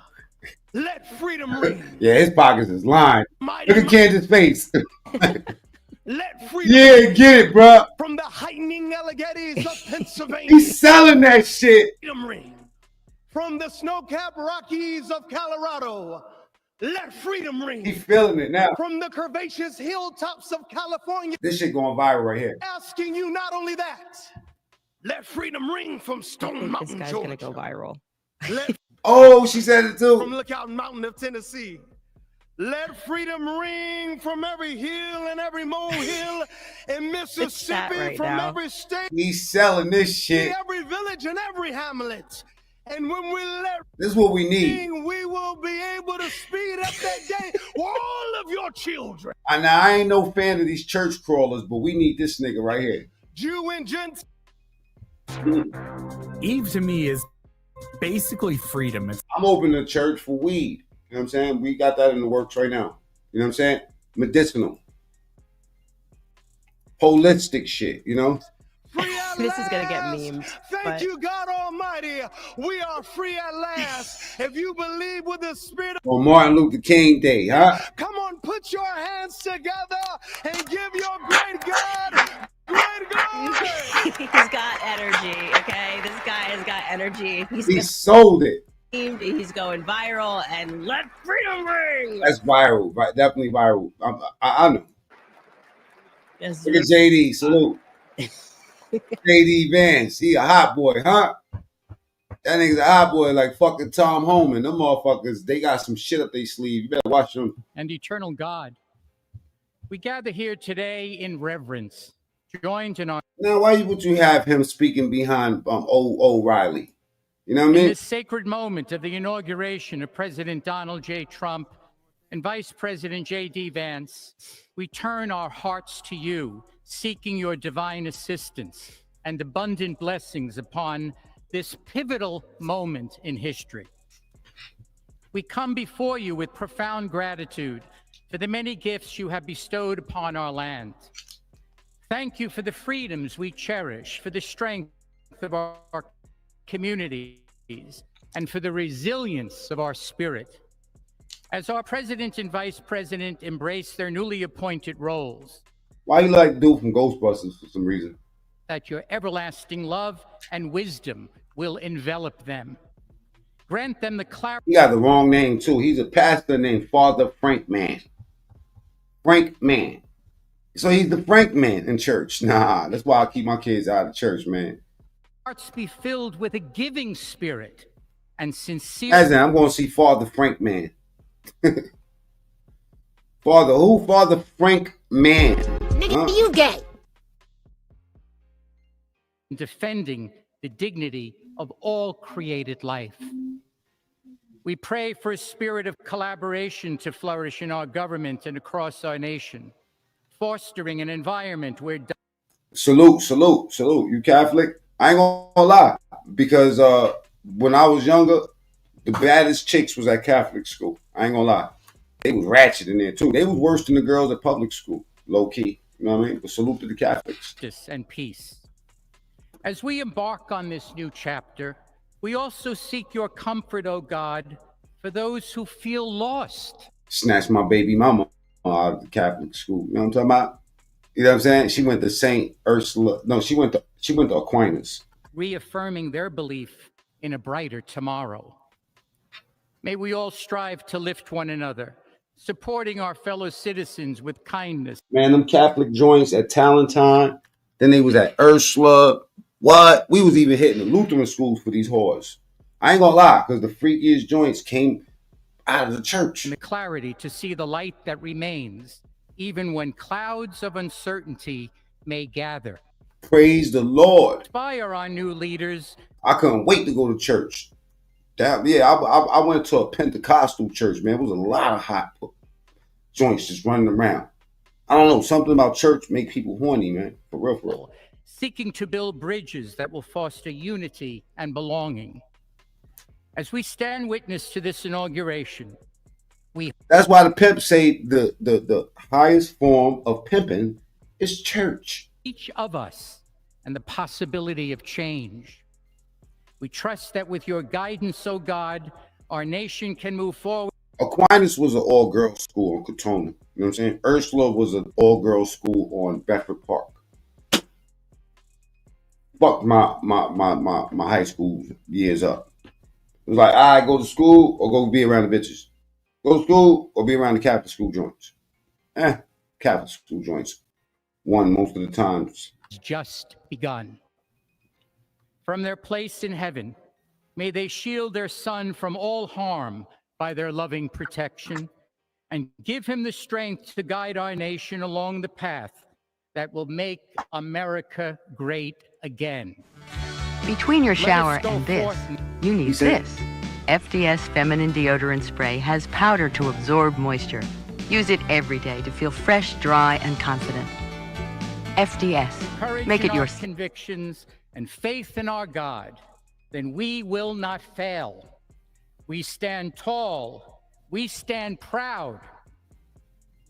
Let freedom ring. Yeah, his pockets is lined. Look at Kansas face. Let freedom yeah, get it, bro. From the heightening Alleghenies of Pennsylvania. He's selling that shit. Freedom ring from the snow-capped Rockies of Colorado. Let freedom ring. He's feeling it now. From the curvaceous hilltops of California. This shit going viral right here. Asking you not only that, let freedom ring from Stone Mountain, this guy's Georgia. Gonna go viral. Oh, she said it too. From Lookout Mountain of Tennessee. Let freedom ring from every hill and every molehill in Mississippi, right from now. every state. He's selling this shit. Every village and every hamlet. And when we let this is what we need. We will be able to speed up that day for all of your children. Now, I ain't no fan of these church crawlers, but we need this nigga right here. Jew and Gentile. Eve to me is basically freedom. I'm opening a church for weed. You know what I'm saying? We got that in the works right now. You know what I'm saying? Medicinal. Holistic shit, you know? This is gonna get last. memed, Thank but- you, God Almighty. We are free at last. If you believe with the spirit of On Martin Luther King Day, huh? come on, put your hands together and give your great God great glory. He's got energy, okay? This guy has got energy. He sold it. He's going viral, and let freedom ring. That's viral, right? Definitely viral. I know. Yes, Look at JD. Salute. JD Vance. He a hot boy, huh? That nigga's a hot boy like fucking Tom Homan. Them motherfuckers, they got some shit up their sleeve. You better watch them. And eternal God, we gather here today in reverence, joined in our Now, why would you have him speaking behind old Riley? You know what I in mean? this sacred moment of the inauguration of President Donald J. Trump and Vice President J.D. Vance, we turn our hearts to you, seeking your divine assistance and abundant blessings upon this pivotal moment in history. We come before you with profound gratitude for the many gifts you have bestowed upon our land. Thank you for the freedoms we cherish, for the strength of our communities, and for the resilience of our spirit. As our president and vice president embrace their newly appointed roles, Why you like the dude from Ghostbusters for some reason? that your everlasting love and wisdom will envelop them. Grant them the clarity. He got the wrong name too. He's a pastor named Father Frank Man. Frank Man. So he's the Frank Man in church. Nah, that's why I keep my kids out of church, man. Hearts be filled with a giving spirit and sincere. As in, I'm going to see Father Frank Man. Father who? Father Frank Man. Nigga, you gay. Defending the dignity of all created life. We pray for a spirit of collaboration to flourish in our government and across our nation, fostering an environment where Salute. You Catholic? I ain't gonna lie. Because when I was younger, the baddest chicks was at Catholic school. I ain't gonna lie. They was ratchet in there too. They was worse than the girls at public school. Low key. You know what I mean? But salute to the Catholics. justice and peace. As we embark on this new chapter, we also seek your comfort, O God, for those who feel lost. Snatched my baby mama out of the Catholic school. You know what I'm talking about? You know what I'm saying? She went to St. Ursula. No, she went to Aquinas. Reaffirming their belief in a brighter tomorrow. May we all strive to lift one another, supporting our fellow citizens with kindness. Man, them Catholic joints at Talentine. Then they was at Ursula. What? We was even hitting the Lutheran schools for these whores. I ain't gonna lie, because the freakiest joints came out of the church. And the clarity to see the light that remains, even when clouds of uncertainty may gather. Praise the Lord. Inspire our new leaders. I couldn't wait to go to church. I went to a Pentecostal church, man. It was a lot of hot joints just running around. I don't know, something about church make people horny, man. For real. Seeking to build bridges that will foster unity and belonging. As we stand witness to this inauguration, that's why the pimps say the highest form of pimping is church. Each of us and the possibility of change. We trust that with your guidance, O God, our nation can move forward. Aquinas was an all-girls school on Katona. You know what I'm saying? Ursula was an all-girls school on Bedford Park. Fuck my high school years up. It was like, I go to school or go be around the bitches. Go to school or be around the Catholic school joints. Catholic school joints won most of the times. Just begun. From their place in heaven, may they shield their son from all harm by their loving protection and give him the strength to guide our nation along the path that will make America great again. Between your shower and this, you need this. FDS Feminine Deodorant Spray has powder to absorb moisture. Use it every day to feel fresh, dry, and confident. FDS. Courage Make in it our yours. Convictions and faith in our God, then we will not fail. We stand tall. We stand proud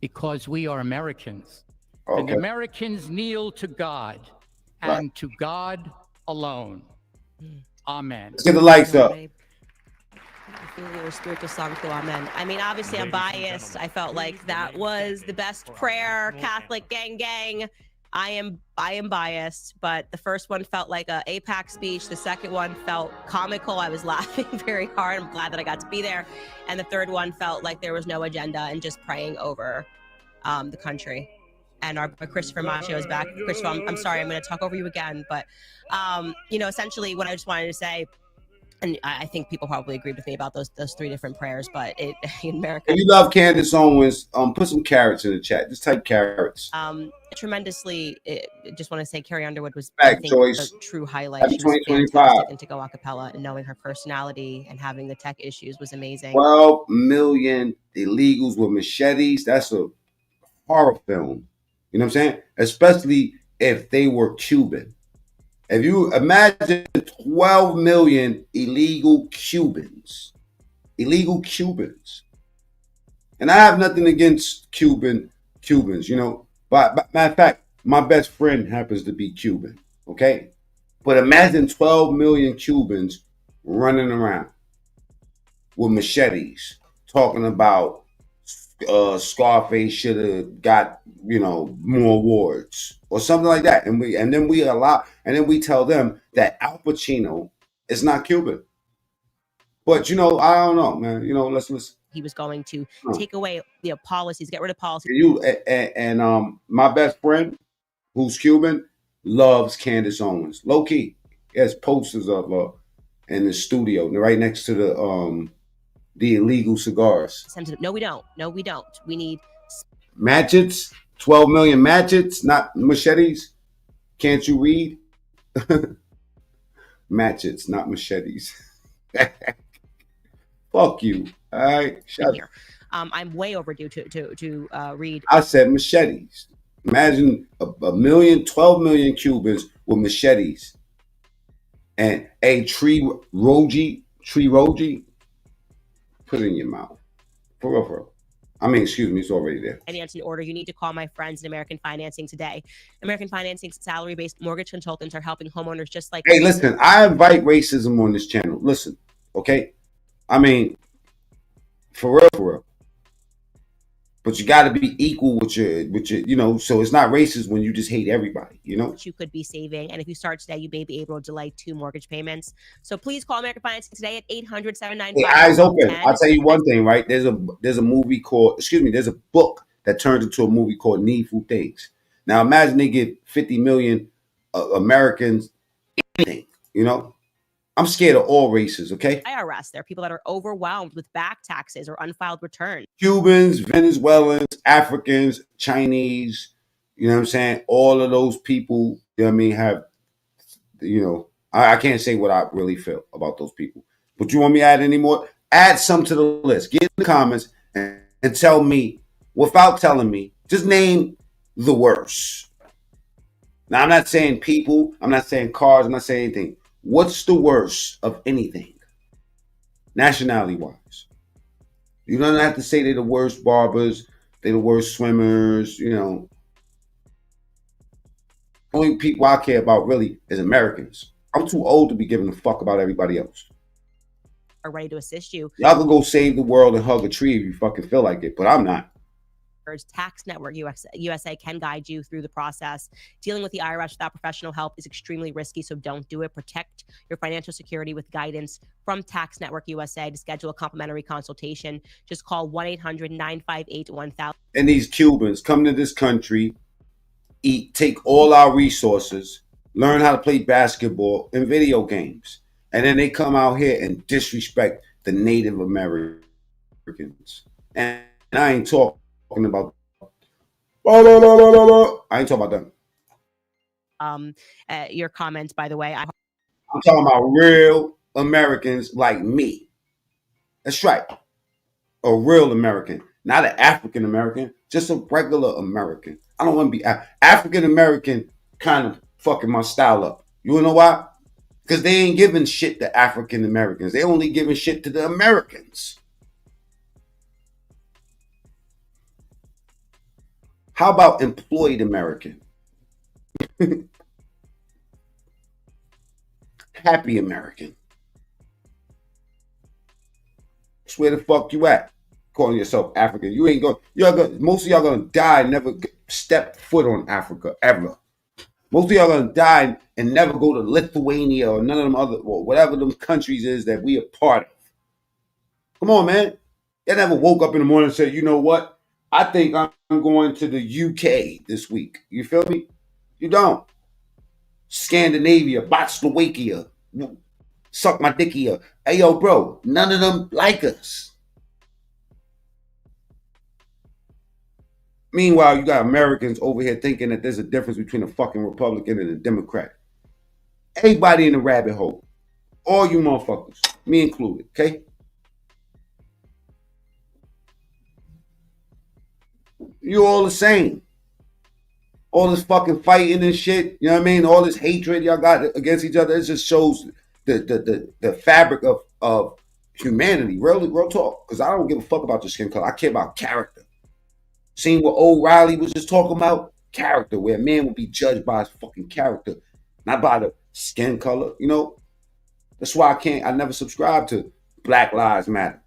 because we are Americans. And Okay. Americans kneel to God and to God alone. Amen. Let's get the lights up. Spiritual Sancto, amen. I mean, obviously, I'm biased. I felt like that was the best prayer. Catholic gang. I am biased, but the first one felt like a APAC speech. The second one felt comical. I was laughing very hard. I'm glad that I got to be there. And the third one felt like there was no agenda and just praying over the country. And our Christopher Macho is back. Christopher, I'm sorry, I'm going to talk over you again, but essentially, what I just wanted to say. And I think people probably agreed with me about those three different prayers, but in America. If you love Candace Owens, put some carrots in the chat. Just type carrots. Tremendously, just want to say Carrie Underwood was, Back, I think, Joyce. a true highlight. Happy She was 2025. fantastic, and to go a cappella and knowing her personality and having the tech issues was amazing. 12 million illegals with machetes. That's a horror film. You know what I'm saying? Especially if they were Cuban. If you imagine 12 million illegal Cubans, and I have nothing against Cubans, but matter of fact, my best friend happens to be Cuban, okay? But imagine 12 million Cubans running around with machetes, talking about Scarface should have got, more awards or something like that. And then we tell them that Al Pacino is not Cuban. But I don't know, man. Let's listen. He was going to take away policies, get rid of policies. My best friend, who's Cuban, loves Candace Owens. Low key, he has posters of her in the studio right next to the illegal cigars. No, we don't. We need matchets. 12 million matchets, not machetes. Can't you read? Matchets, not machetes. Fuck you. All right. Shut here. I'm way overdue to read. I said machetes. Imagine a million, 12 million Cubans with machetes. And a tree roji, put it in your mouth. For real. I mean, excuse me, it's already there. Financing order, you need to call my friends in American Financing today. American Financing's salary-based mortgage consultants are helping homeowners just like. Hey, listen, I invite racism on this channel. Listen, okay? I mean, for real. But you got to be equal with your, so it's not racist when you just hate everybody, You could be saving. And if you start today, you may be able to delay 2 mortgage payments. So please call American Financing today at 800-795. Hey, eyes open. I'll tell you one thing, right? There's a book that turned into a movie called Needful Things. Now imagine they give 50 million Americans anything, I'm scared of all races, okay? IRS, there are people that are overwhelmed with back taxes or unfiled returns. Cubans, Venezuelans, Africans, Chinese, you know what I'm saying? All of those people, have, I can't say what I really feel about those people. But you want me to add any more? Add some to the list. Get in the comments and tell me, without telling me, just name the worst. Now, I'm not saying people. I'm not saying cars. I'm not saying anything. What's the worst of anything, nationality-wise? You don't have to say they're the worst barbers, they're the worst swimmers, Only people I care about really is Americans. I'm too old to be giving a fuck about everybody else. Are ready to assist you. Y'all can go save the world and hug a tree if you fucking feel like it, but I'm not. Tax Network USA can guide you through the process. Dealing with the IRS without professional help is extremely risky, so don't do it. Protect your financial security with guidance from Tax Network USA. To schedule a complimentary consultation, just call 1-800-958-1000. And these Cubans come to this country, take all our resources, learn how to play basketball and video games, and then they come out here and disrespect the Native Americans. And I ain't talking about I ain't talking about them. Your comments, by the way. I'm talking about real Americans like me. That's right. A real American, not an African American, just a regular American. I don't want to be African American, kind of fucking my style up. You wanna know why? Because they ain't giving shit to African Americans. They only giving shit to the Americans. How about employed American? happy American. That's where the fuck you at? Calling yourself African. You ain't going, most of y'all gonna die and never step foot on Africa, ever. Most of y'all gonna die and never go to Lithuania or none of them other, or whatever them countries is that we a part of. Come on, man. Y'all never woke up in the morning and said, you know what? I think I'm going to the UK this week. You feel me? You don't. Scandinavia, Slovakia, suck my dick here. Hey, yo, bro, none of them like us. Meanwhile, you got Americans over here thinking that there's a difference between a fucking Republican and a Democrat. Everybody in the rabbit hole. All you motherfuckers. Me included, okay? You all the same. All this fucking fighting and shit, you know what I mean? All this hatred y'all got against each other, it just shows the fabric of humanity. Real talk. Because I don't give a fuck about your skin color. I care about character. Seen what old Riley was just talking about? Character, where a man will be judged by his fucking character, not by the skin color, you know? That's why I never subscribe to Black Lives Matter.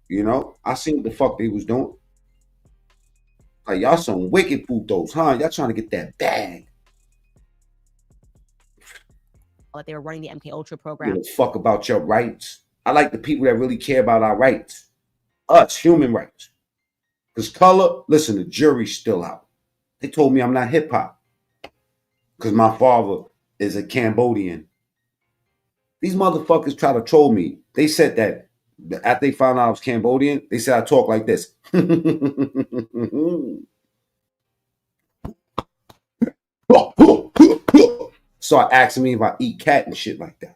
You know? I seen what the fuck they was doing. Like, y'all some wicked putos, huh? Y'all trying to get that bag. They were running the MK Ultra You program. don't fuck about your rights. I like the people that really care about our rights. Us, human rights. Because color, listen, the jury's still out. They told me I'm not hip hop. Because my father is a Cambodian. These motherfuckers try to troll me. They said that after they found out I was Cambodian, they said I talk like this. Start asking me if I eat cat and shit like that.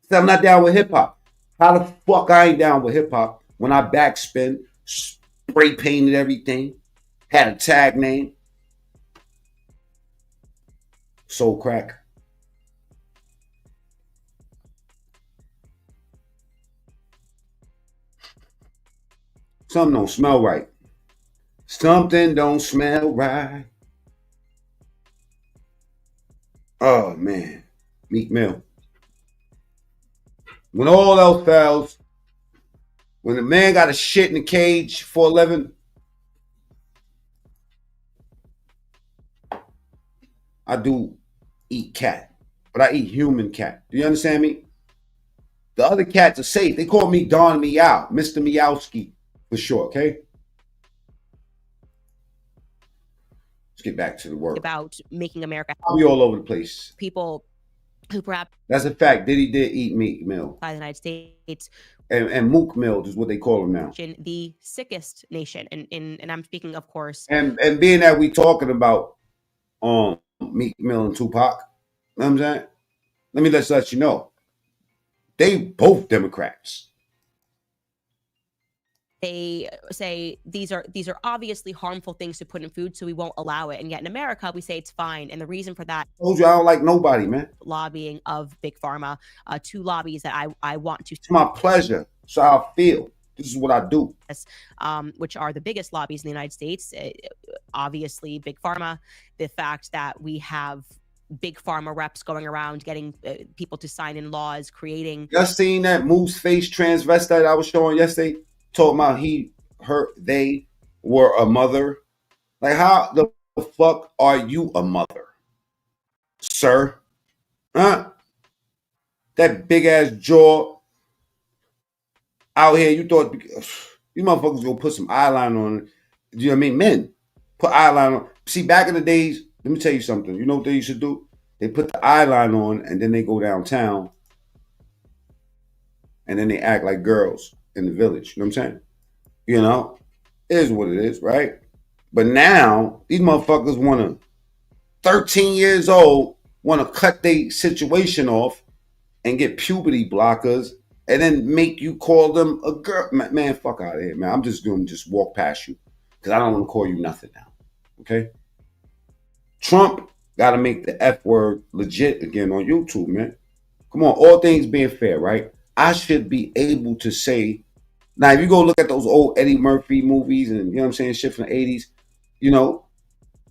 Said I'm not down with hip hop. How the fuck I ain't down with hip hop when I backspin, spray painted everything, had a tag name, Soul Crack. Something don't smell right. Something don't smell right. Oh man, Meek Mill. When all else fails, when the man got a shit in the cage for 11, I do eat cat, but I eat human cat. Do you understand me? The other cats are safe. They call me Don Meow, Mr. Meowski for short, okay? Let's get back to the work. About making America. I'll be all over the place. People who perhaps. That's a fact. Diddy did eat Meek Mill. By the United States. And Mook Mill is what they call him now. The sickest nation. And I'm speaking, of course. And being that we talking about Meek Mill and Tupac, you know what I'm saying? Let me just let you know. They both Democrats. They say these are obviously harmful things to put in food, so we won't allow it. And yet in America, we say it's fine. And the reason for that, I told you I don't like nobody, man. Lobbying of Big Pharma, two lobbies that I want to. It's my pleasure. So I feel. This is what I do. Which are the biggest lobbies in the United States. Obviously, Big Pharma. The fact that we have Big Pharma reps going around getting people to sign in laws, creating. Y'all seen that moose face transvestite I was showing yesterday? Talking about they were a mother. Like, how the fuck are you a mother, sir? Huh? That big ass jaw out here. You thought you motherfuckers gonna put some eyeliner on it? Do you know what I mean? Men put eyeliner on. See, back in the days, let me tell you something. You know what they used to do? They put the eyeliner on and then they go downtown and then they act like girls in the village. You know what I'm saying? You know, it is what it is, right? But now these motherfuckers want to, 13 years old, want to cut their situation off and get puberty blockers and then make you call them a girl. Man, fuck out of here, man. I'm just going to just walk past you because I don't want to call you nothing now. Okay? Trump got to make the F word legit again on YouTube, man. Come on, all things being fair, right? I should be able to say, now if you go look at those old Eddie Murphy movies and, you know what I'm saying, shit from the 80s, you know,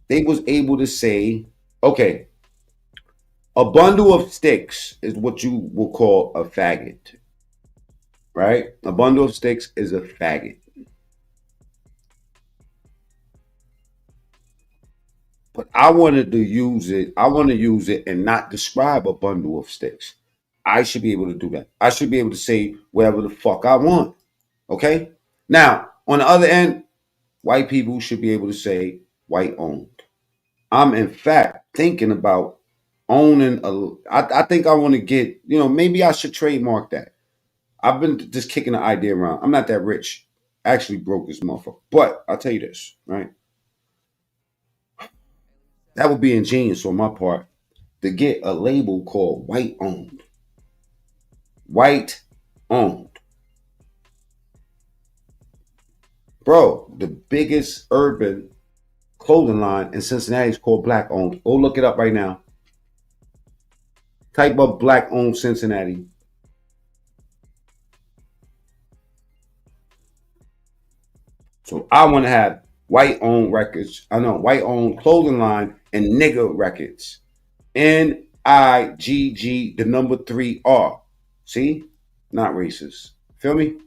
they was able to say, okay, A bundle of sticks is what you will call a faggot, right? A bundle of sticks is a faggot. But I wanted to use it. I want to use it and not describe a bundle of sticks. I should be able to do that. I should be able to say whatever the fuck I want. Okay? Now, on the other end, white people should be able to say white owned. I'm in fact thinking about owning I think I want to get, maybe I should trademark that. I've been just kicking the idea around. I'm not that rich. Actually broke this motherfucker. But I'll tell you this, right? That would be ingenious on my part to get a label called white owned. White owned. Bro, the biggest urban clothing line in Cincinnati is called black owned. Go look it up right now. Type up black owned Cincinnati. So I want to have white owned records. I know white owned clothing line and nigger records. NIGG, the number 3R. See? Not racist. Feel me?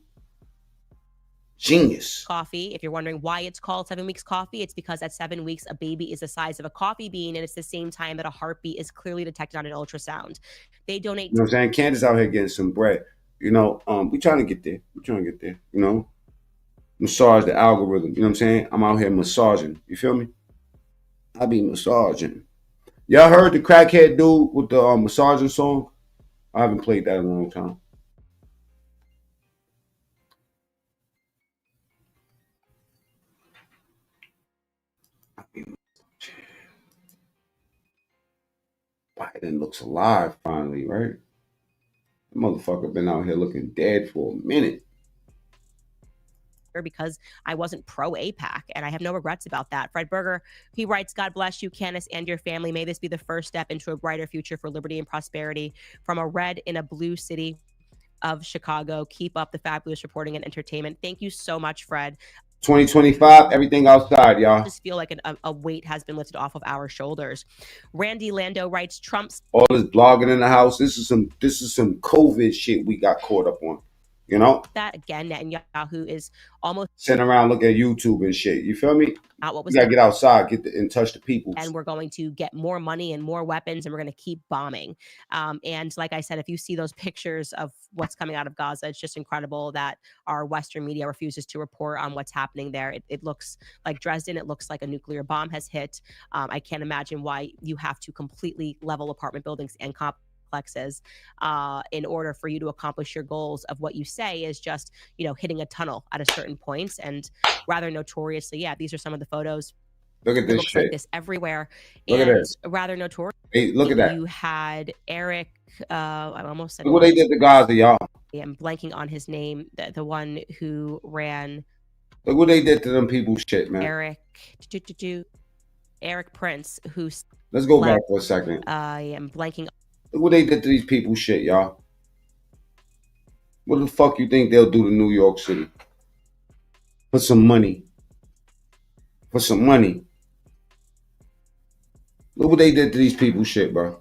Genius. Coffee. If you're wondering why it's called 7 weeks coffee, it's because at 7 weeks, a baby is the size of a coffee bean, and it's the same time that a heartbeat is clearly detected on an ultrasound. They donate. You know what I'm saying? Candace out here getting some bread. We trying to get there. We're trying to get there, Massage the algorithm. You know what I'm saying? I'm out here massaging. You feel me? I be massaging. Y'all heard the crackhead dude with the massaging song? I haven't played that in a long time. Biden looks alive finally, right? The motherfucker been out here looking dead for a minute. Because I wasn't pro APAC, and I have no regrets about that. Fred Berger, he writes, God bless you, Candace, and your family. May this be the first step into a brighter future for liberty and prosperity from a red in a blue city of Chicago. Keep up the fabulous reporting and entertainment. Thank you so much, Fred. 2025, everything outside, y'all. I just feel like a weight has been lifted off of our shoulders. Randy Lando writes, Trump's all this blogging in the house. This is some COVID shit we got caught up on. That again, Netanyahu is almost sitting around looking at YouTube and shit. You feel me? What was you gotta get outside, in touch to people. And we're going to get more money and more weapons, and we're going to keep bombing. And like I said, if you see those pictures of what's coming out of Gaza, it's just incredible that our Western media refuses to report on what's happening there. It looks like Dresden. It looks like a nuclear bomb has hit. I can't imagine why you have to completely level apartment buildings and complexes in order for you to accomplish your goals of what you say is just, hitting a tunnel at a certain point. And rather notoriously, these are some of the photos. Look at this looks shit. like this everywhere. Look and at this. Rather notorious. Hey, look at that. You had Eric, I almost said look what they did to Gaza, y'all. I'm blanking on his name, the one who ran. Look what they did to them people shit, man. Eric Prince, who's. Let's go back for a second. I am blanking. Look what they did to these people shit, y'all. What the fuck you think they'll do to New York City? For some money. For some money. Look what they did to these people shit, bro.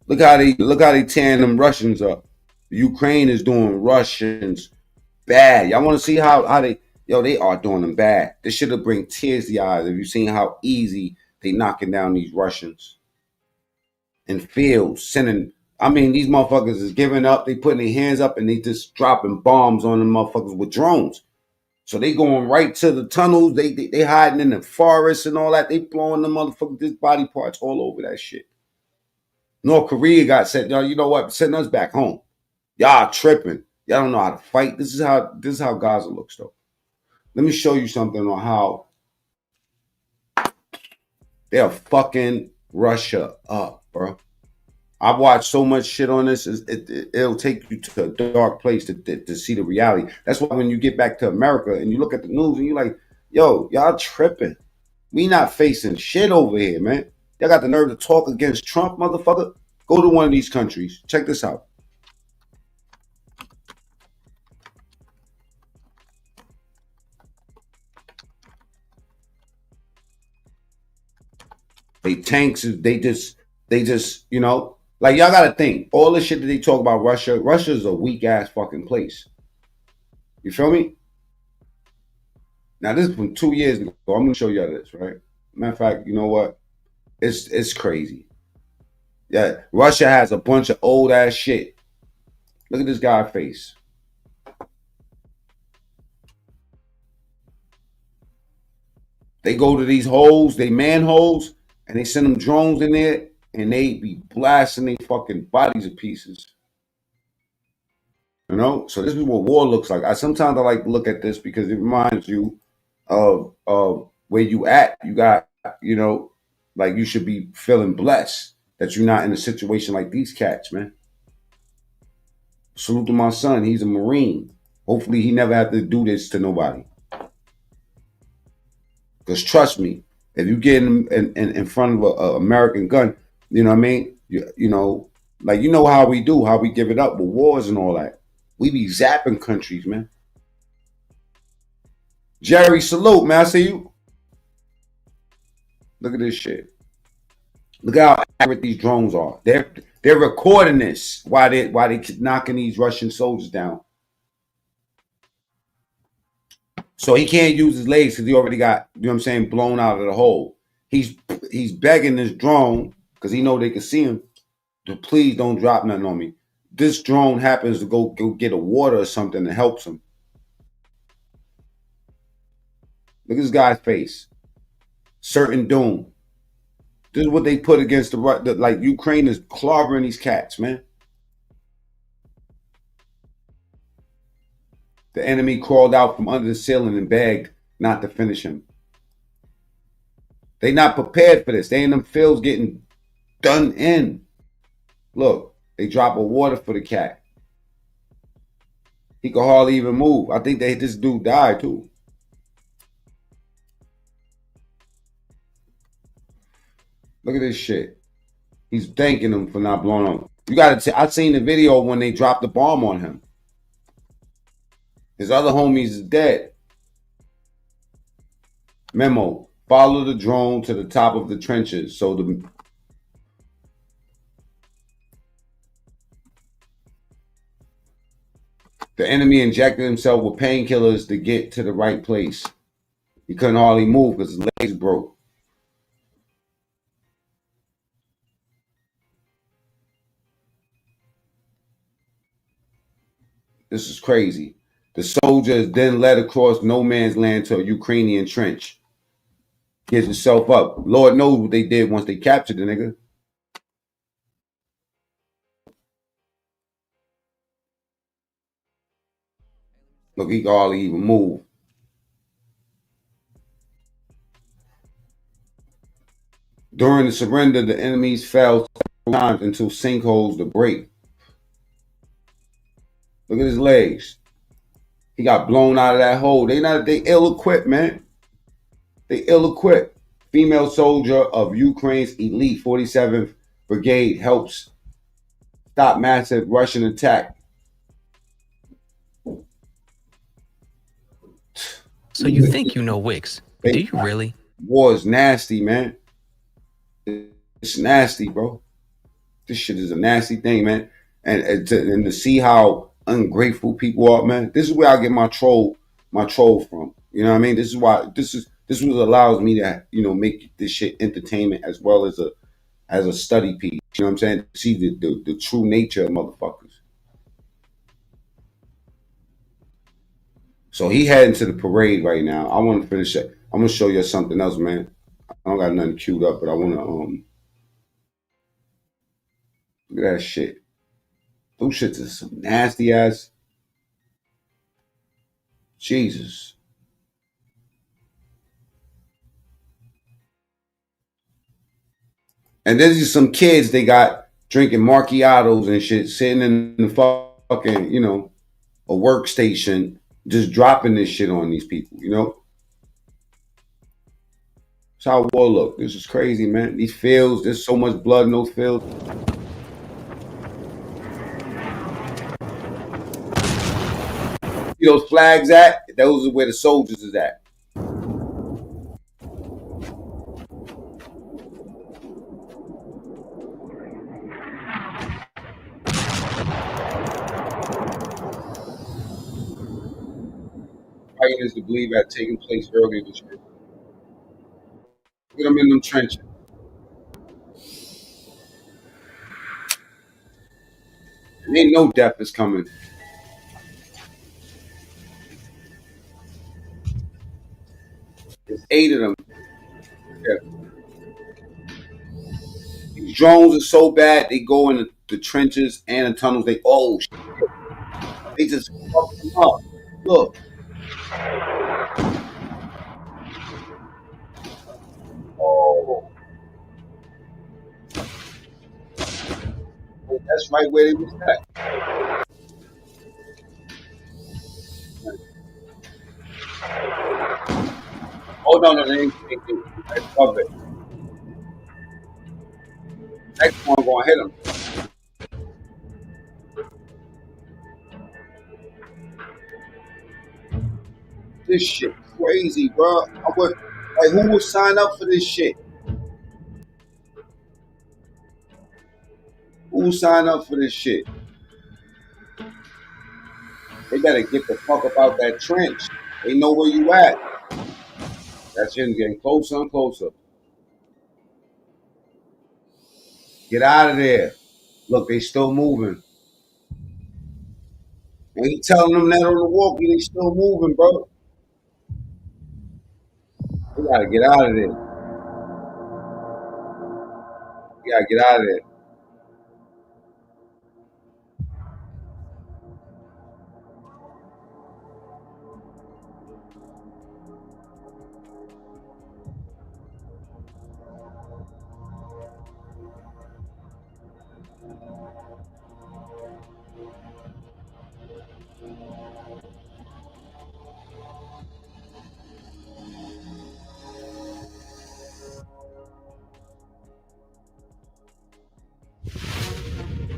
Look how they tearing them Russians up. Ukraine is doing Russians bad. Y'all want to see how they are doing them bad. This should have bring tears to your eyes if you seen how easy they knocking down these Russians. In fields, sending. I mean, these motherfuckers is giving up. They putting their hands up and they just dropping bombs on them motherfuckers with drones. So they going right to the tunnels. They hiding in the forests and all that. They blowing the motherfuckers, this body parts all over that shit. North Korea got said, y'all, you know what? Send us back home. Y'all tripping. Y'all don't know how to fight. This is how Gaza looks, though. Let me show you something on how they're fucking Russia up, bro. I've watched so much shit on this. It'll take you to a dark place to see the reality. That's why when you get back to America and you look at the news and you're like, yo, y'all tripping. We not facing shit over here, man. Y'all got the nerve to talk against Trump, motherfucker? Go to one of these countries. Check this out. They tanks, they just They just, like y'all gotta think. All the shit that they talk about Russia's a weak ass fucking place. You feel me? Now this is from 2 years ago. I'm gonna show y'all this, right? Matter of fact, you know what? It's crazy. Yeah, Russia has a bunch of old ass shit. Look at this guy's face. They go to these holes, they manholes, and they send them drones in there, and they be blasting their fucking bodies to pieces. So this is what war looks like. Sometimes I like to look at this because it reminds you of where you at. You got, like you should be feeling blessed that you're not in a situation like these cats, man. Salute to my son. He's a Marine. Hopefully he never have to do this to nobody. Because trust me, if you get in front of an American gun, you know what I mean? Like how we do, how we give it up with wars and all that. We be zapping countries, man. Jerry, salute, man. I see you. Look at this shit. Look how accurate these drones are. They're recording this while they knocking these Russian soldiers down. So he can't use his legs because he already got, blown out of the hole. He's begging this drone because he know they can see him to please don't drop nothing on me. This drone happens to go get a water or something that helps him. Look at this guy's face. Certain doom. This is what they put against like Ukraine is clobbering these cats, man. The enemy crawled out from under the ceiling and begged not to finish him. They not prepared for this. They in them fields getting done in. Look, they drop a water for the cat. He could hardly even move. I think this dude died too. Look at this shit. He's thanking him for not blowing up. I seen the video when they dropped the bomb on him. His other homies is dead. Memo, follow the drone to the top of the trenches. So the enemy injected himself with painkillers to get to the right place. He couldn't hardly move because his legs broke. This is crazy. The soldier is then led across no man's land to a Ukrainian trench. Gives himself up. Lord knows what they did once they captured the nigga. Look, he can hardly even move. During the surrender, the enemies fell several times into sinkholes to break. Look at his legs. He got blown out of that hole. They ill-equipped, man. They ill-equipped. Female soldier of Ukraine's elite 47th Brigade helps stop massive Russian attack. So you think you know Wix? Do you really? War is nasty, man. It's nasty, bro. This shit is a nasty thing, man. And to see how ungrateful people are, man. This is where I get my troll from. You know what I mean? This is what allows me to, make this shit entertainment as well as a study piece. You know what I'm saying? See the true nature of motherfuckers. So he heading to the parade right now. I want to finish it. I'm gonna show you something else, man. I don't got nothing queued up, but I want to look at that shit. Those shits is some nasty ass. Jesus. And there's just some kids they got drinking macchiatos and shit, sitting in the fucking, a workstation, just dropping this shit on these people, That's how war look. This is crazy, man. These fields, there's so much blood in those fields. See those flags at? Those are where the soldiers is at. witnesses to believe had taken place earlier this year. Get them in them trenches. And ain't no death is coming. There's 8 of them. Yeah. These drones are so bad, they go in the trenches and the tunnels. They just fuck them up. Look. Oh, that's right where they was at. Oh no, they ain't above it. Next one gonna hit them. This shit crazy, bro. Who would sign up for this shit? Who sign up for this shit? They better get the fuck up out that trench. They know where you at. That shit's getting closer and closer. Get out of there. Look, they still moving. And he telling them that on the walkie, they still moving, bro. They gotta get out of there. You gotta get out of there.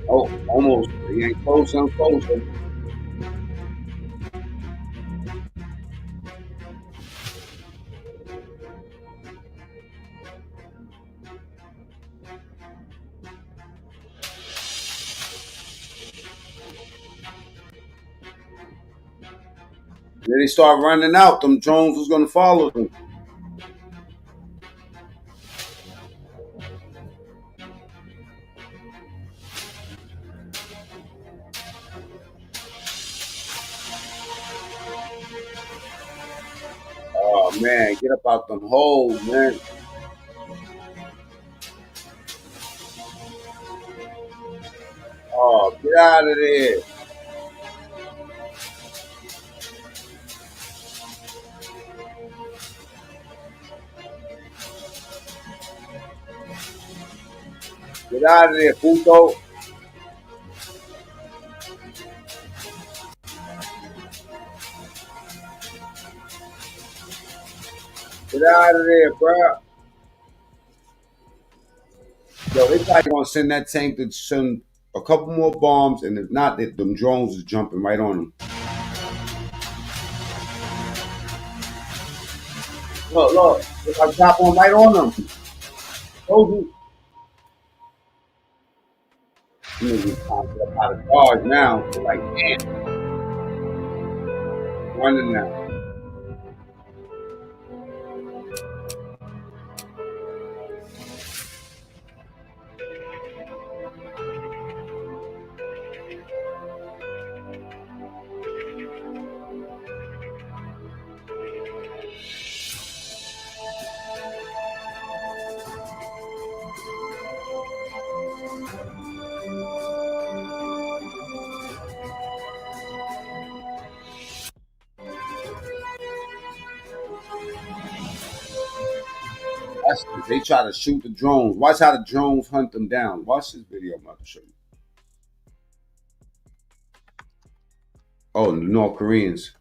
Oh, almost. They getting closer and closer. Then they start running out. Them drones was gonna follow them. Oh man, get up out them holes, man. Oh, get out of there. Get out of there, puto. Get out of there, bro. Yo, they probably gonna send that tank to send a couple more bombs, and if not, them drones is jumping right on them. Look, if I drop one right on them. Told you. You niggas trying to get up out of Dodge now. They're like, damn. Running now. They try to shoot the drones. Watch how the drones hunt them down. Watch this video I'm about to show you. Oh, the North Koreans.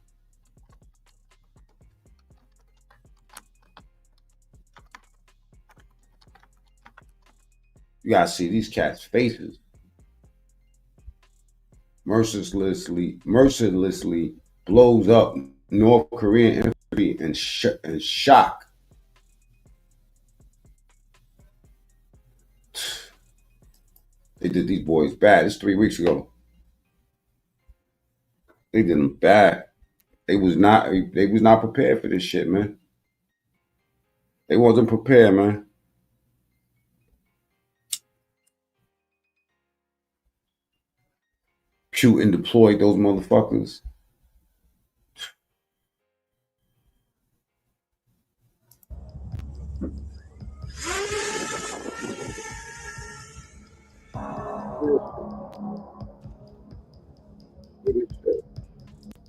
You gotta see these cats' faces. Mercilessly blows up North Korean infantry and shock. They did these boys bad. It's 3 weeks ago. They did them bad. They was not prepared for this shit, man. They wasn't prepared, man. Putin deployed those motherfuckers.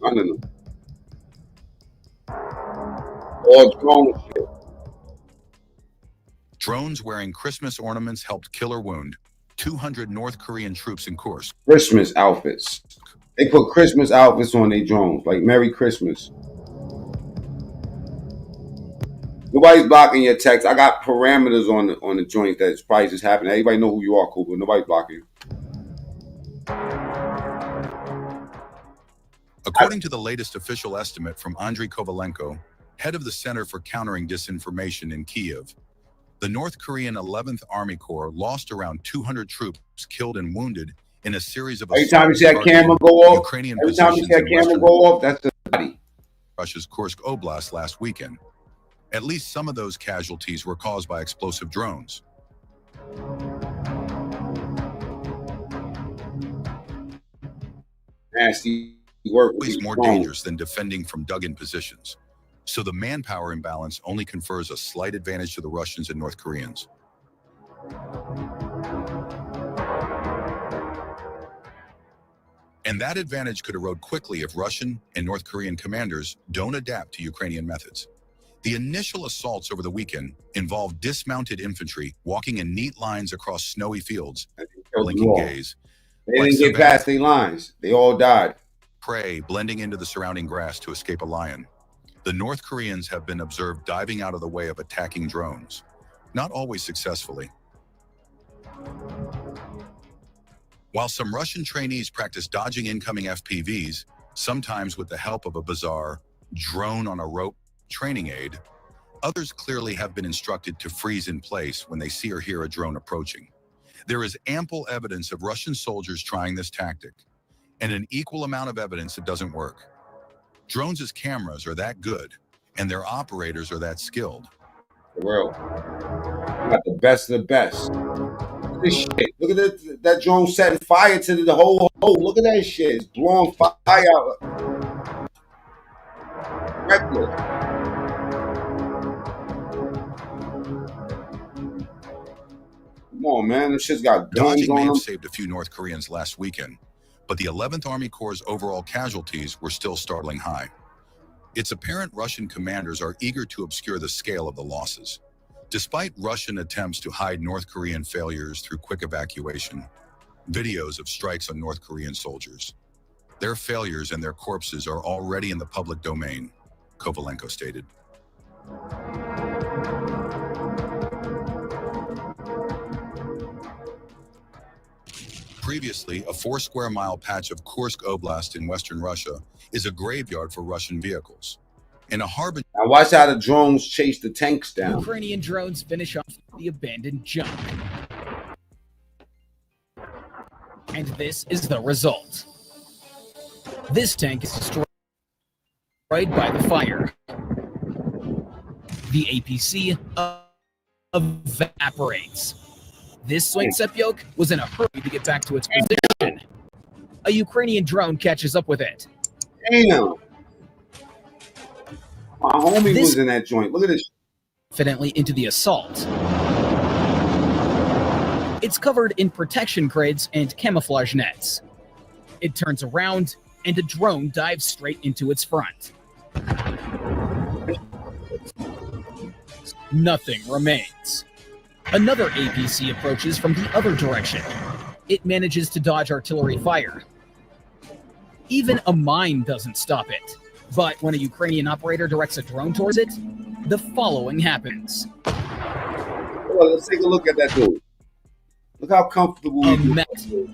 None of them. All drone shit. Drones wearing Christmas ornaments helped kill or wound 200 North Korean troops in Kursk. Christmas outfits. They put Christmas outfits on their drones, like Merry Christmas. Nobody's blocking your text. I got parameters on the joint that's probably just happening. Everybody know who you are, Cooper. Nobody's blocking you. According to the latest official estimate from Andriy Kovalenko, head of the Center for Countering Disinformation in Kyiv, the North Korean 11th Army Corps lost around 200 troops killed and wounded in a series of every time you see that camera go off, Ukrainian every time you see that camera go off, that's the body. Russia's Kursk Oblast last weekend. At least some of those casualties were caused by explosive drones. Nasty work. Always more dangerous than defending from dug-in positions. So the manpower imbalance only confers a slight advantage to the Russians and North Koreans. And that advantage could erode quickly if Russian and North Korean commanders don't adapt to Ukrainian methods. The initial assaults over the weekend involved dismounted infantry walking in neat lines across snowy fields, blinking gaze. They didn't get past their lines. They all died. Prey blending into the surrounding grass to escape a lion. The North Koreans have been observed diving out of the way of attacking drones, not always successfully. While some Russian trainees practice dodging incoming FPVs, sometimes with the help of a bizarre drone on a rope training aid, others clearly have been instructed to freeze in place when they see or hear a drone approaching. There is ample evidence of Russian soldiers trying this tactic, and an equal amount of evidence it doesn't work. Drones as cameras are that good, and their operators are that skilled. For real. You got the best of the best. Look at this shit. Look at that drone setting fire to the whole hole. Look at that shit. It's blowing fire out. Reckless. Come on, man. This shit's got guns Dodging on may them. have saved a few North Koreans last weekend, but the 11th Army Corps' overall casualties were still startling high. It's apparent Russian commanders are eager to obscure the scale of the losses. Despite Russian attempts to hide North Korean failures through quick evacuation, videos of strikes on North Korean soldiers, their failures and their corpses are already in the public domain, Kovalenko stated. Previously, a 4-square-mile patch of Kursk Oblast in western Russia is a graveyard for Russian vehicles. In a harbor. Now watch how the drones chase the tanks down. Ukrainian drones finish off the abandoned junk. And this is the result. This tank is destroyed by the fire. The APC evaporates. This Swing-Sepyok was in a hurry to get back to its position. A Ukrainian drone catches up with it. Damn. My homie was in that joint. Look at this. Confidently into the assault. It's covered in protection grids and camouflage nets. It turns around and a drone dives straight into its front. Nothing remains. Another APC approaches from the other direction. It manages to dodge artillery fire. Even a mine doesn't stop it. But when a Ukrainian operator directs a drone towards it, the following happens. Well, let's take a look at that dude. Look how comfortable he is.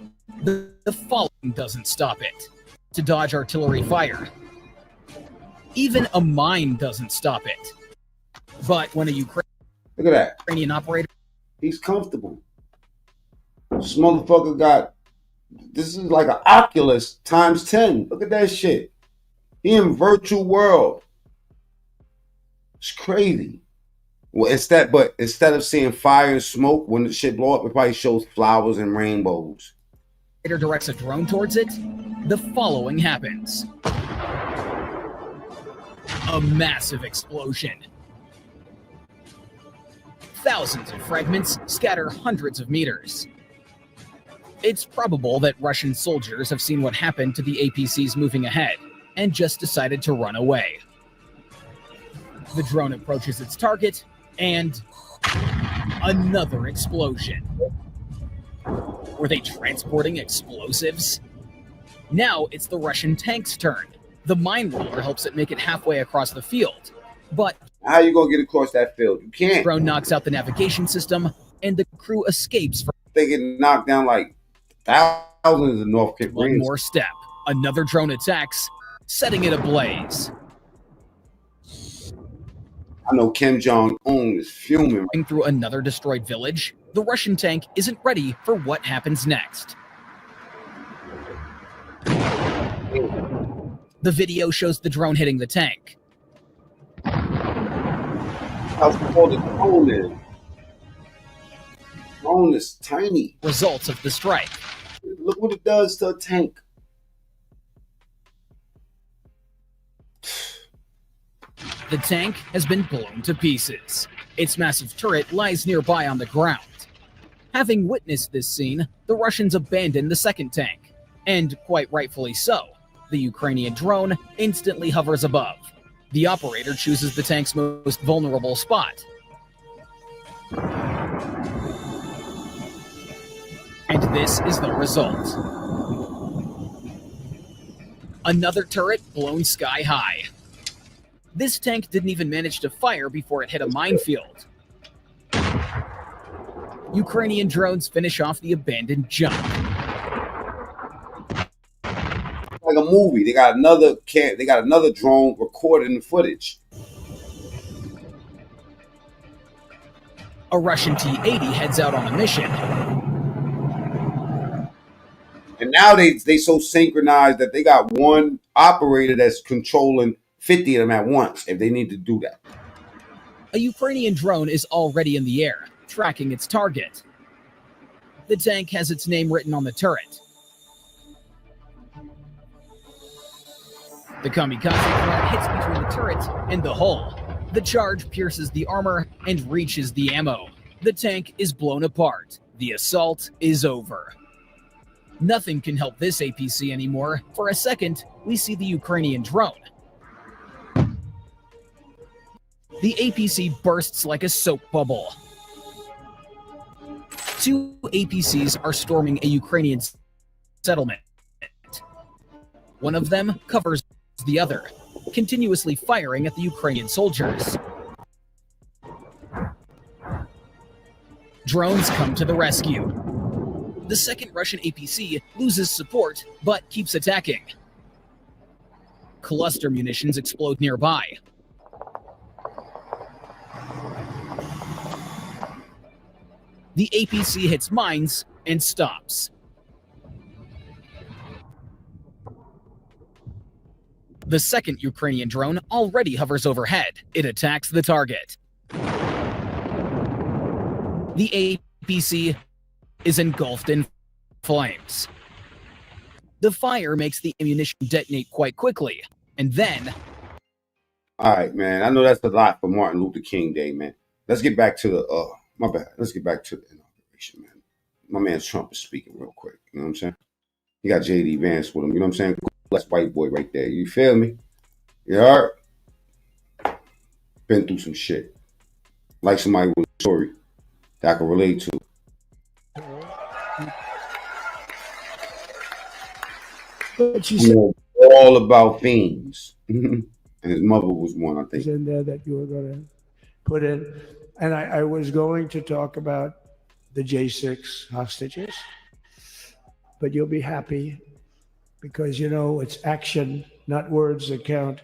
The following doesn't stop it. To dodge artillery fire. Even a mine doesn't stop it. But when a Look at that. Ukrainian operator... He's comfortable. This motherfucker got... This is like an Oculus times 10. Look at that shit. He in virtual world. It's crazy. Well, instead of seeing fire and smoke when the shit blow up, it probably shows flowers and rainbows. Directs a drone towards it. The following happens. A massive explosion. Thousands of fragments scatter hundreds of meters. It's probable that Russian soldiers have seen what happened to the APCs moving ahead and just decided to run away. The drone approaches its target, and another explosion. Were they transporting explosives? Now it's the Russian tank's turn. The mine roller helps it make it halfway across the field. But how you gonna get across that field? You can't. The drone knocks out the navigation system, and the crew escapes. They get knocked down like thousands of North Koreans. One more step. Another drone attacks, setting it ablaze. I know Kim Jong-un is fuming. Through another destroyed village, the Russian tank isn't ready for what happens next. The video shows the drone hitting the tank. How small the drone is. The drone is tiny. Results of the strike. Look what it does to a tank. The tank has been blown to pieces. Its massive turret lies nearby on the ground. Having witnessed this scene, the Russians abandoned the second tank. And quite rightfully so. The Ukrainian drone instantly hovers above. The operator chooses the tank's most vulnerable spot. And this is the result. Another turret blown sky high. This tank didn't even manage to fire before it hit a minefield. Ukrainian drones finish off the abandoned jump. Like a movie, they got another drone recording the footage. A Russian T-80 heads out on a mission. And now they so synchronized that they got one operator that's controlling 50 of them at once if they need to do that. A Ukrainian drone is already in the air, tracking its target. The tank has its name written on the turret. The kamikaze drone hits between the turret and the hull. The charge pierces the armor and reaches the ammo. The tank is blown apart. The assault is over. Nothing can help this APC anymore. For a second, we see the Ukrainian drone. The APC bursts like a soap bubble. Two APCs are storming a Ukrainian settlement. One of them covers the other, continuously firing at the Ukrainian soldiers. Drones come to the rescue. The second Russian APC loses support, but keeps attacking. Cluster munitions explode nearby. The APC hits mines and stops. The second Ukrainian drone already hovers overhead. It attacks the target. The APC is engulfed in flames. The fire makes the ammunition detonate quite quickly, and then... All right, man. I know that's a lot for Martin Luther King Day, man. Let's get back to the... my bad. Let's get back to the inauguration, man. My man Trump is speaking real quick. You know what I'm saying? You got J.D. Vance with him. You know what I'm saying? That's white boy right there. You feel me? You all right? Been through some shit. Like somebody with a story that I can relate to. But she said all about fiends. And his mother was one, I think. In there that you were going to put in. And I was going to talk about the J6 hostages. But you'll be happy because, you know, it's action, not words that count.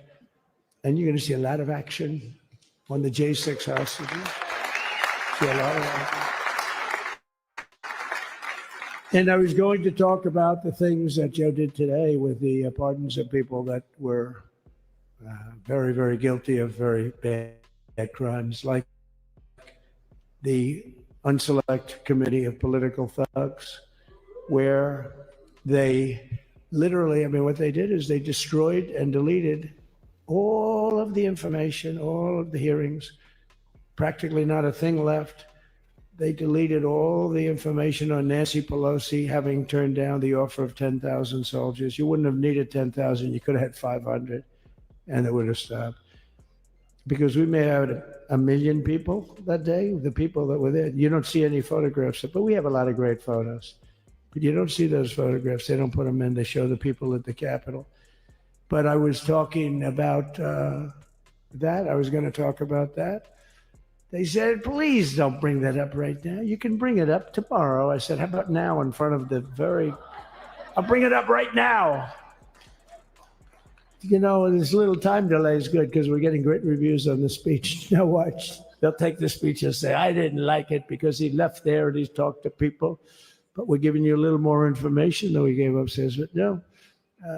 And you're going to see a lot of action on the J6 hostages. See a lot of action. And I was going to talk about the things that Joe did today with the pardons of people that were very, very guilty of very bad crimes, like the Unselect Committee of Political Thugs, where they literally, I mean, what they did is they destroyed and deleted all of the information, all of the hearings, practically not a thing left. They deleted all the information on Nancy Pelosi having turned down the offer of 10,000 soldiers. You wouldn't have needed 10,000. You could have had 500, and it would have stopped. Because we may have had 1 million people that day, the people that were there. You don't see any photographs, but we have a lot of great photos. But you don't see those photographs. They don't put them in. They show the people at the Capitol. But I was talking about that. I was going to talk about that. They said, please don't bring that up right now. You can bring it up tomorrow. I said, how about now in front of the I'll bring it up right now. You know, this little time delay is good because we're getting great reviews on the speech. Now watch. They'll take the speech and say, I didn't like it because he left there and he's talked to people. But we're giving you a little more information than we gave upstairs. But no,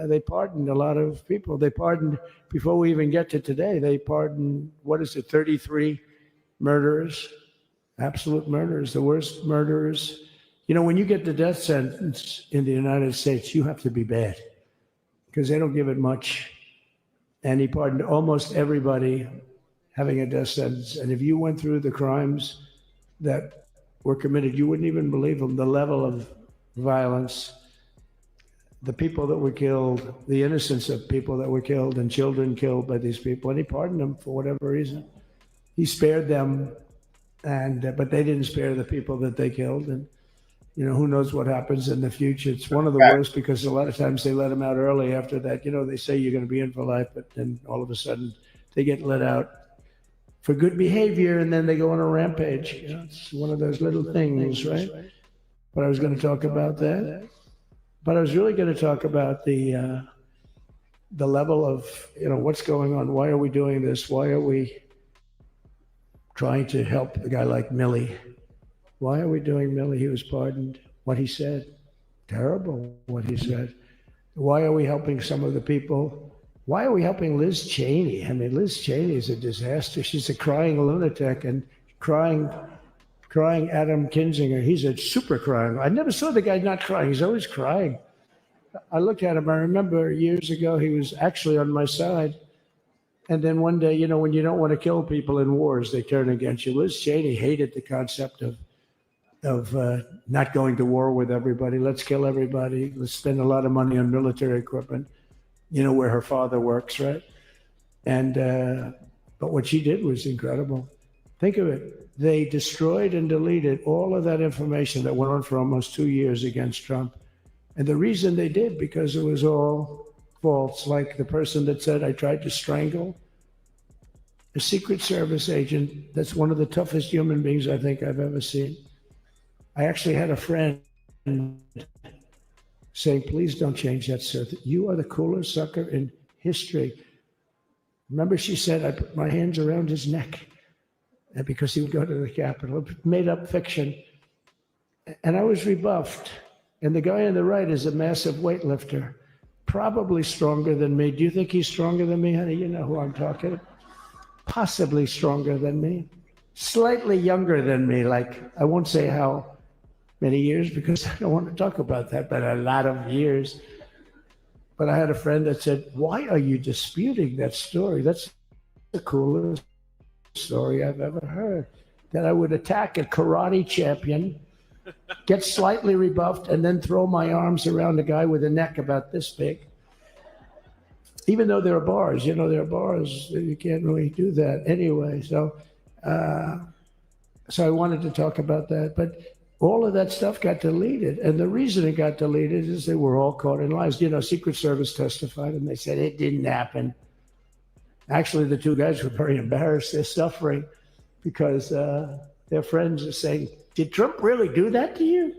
they pardoned a lot of people. They pardoned, before we even get to today, they pardoned, 33 murderers, absolute murderers, the worst murderers. You know, when you get the death sentence in the United States, you have to be bad because they don't give it much. And he pardoned almost everybody having a death sentence. And if you went through the crimes that were committed, you wouldn't even believe them, the level of violence, the people that were killed, the innocence of people that were killed and children killed by these people. And he pardoned them for whatever reason. He spared them, but they didn't spare the people that they killed. And, you know, who knows what happens in the future. It's one of the worst because a lot of times they let them out early after that. You know, they say you're going to be in for life, but then all of a sudden they get let out for good behavior and then they go on a rampage. You know, it's one of those little things, right? But I was going to talk about that. But I was really going to talk about the level of, you know, what's going on. Why are we doing this? Why are we trying to help a guy like Milley? Why are we doing Milley? He was pardoned. What he said, terrible what he said. Why are we helping some of the people? Why are we helping Liz Cheney? I mean, Liz Cheney is a disaster. She's a crying lunatic and crying Adam Kinzinger. He's a super crying. I never saw the guy not crying. He's always crying. I looked at him. I remember years ago, he was actually on my side. And then one day, you know, when you don't want to kill people in wars, they turn against you. Liz Cheney hated the concept of not going to war with everybody. Let's kill everybody. Let's spend a lot of money on military equipment, you know, where her father works, right? And but what she did was incredible. Think of it. They destroyed and deleted all of that information that went on for almost 2 years against Trump. And the reason they did, because it was all false. Like the person that said, I tried to strangle a Secret Service agent. That's one of the toughest human beings I think I've ever seen. I actually had a friend saying, please don't change that, sir. You are the coolest sucker in history. Remember, she said, I put my hands around his neck because he would go to the Capitol. Made up fiction. And I was rebuffed. And the guy on the right is a massive weightlifter, probably stronger than me. Do you think he's stronger than me, honey? You know who I'm talking about. Possibly stronger than me. Slightly younger than me, like, I won't say how many years because I don't want to talk about that, but a lot of years. But I had a friend that said, why are you disputing that story? That's the coolest story I've ever heard. That I would attack a karate champion, get slightly rebuffed, and then throw my arms around a guy with a neck about this big. Even though there are bars, you know, there are bars, you can't really do that anyway. So I wanted to talk about that. But all of that stuff got deleted. And the reason it got deleted is they were all caught in lies. You know, Secret Service testified and they said it didn't happen. Actually, the two guys were very embarrassed. They're suffering because their friends are saying, did Trump really do that to you?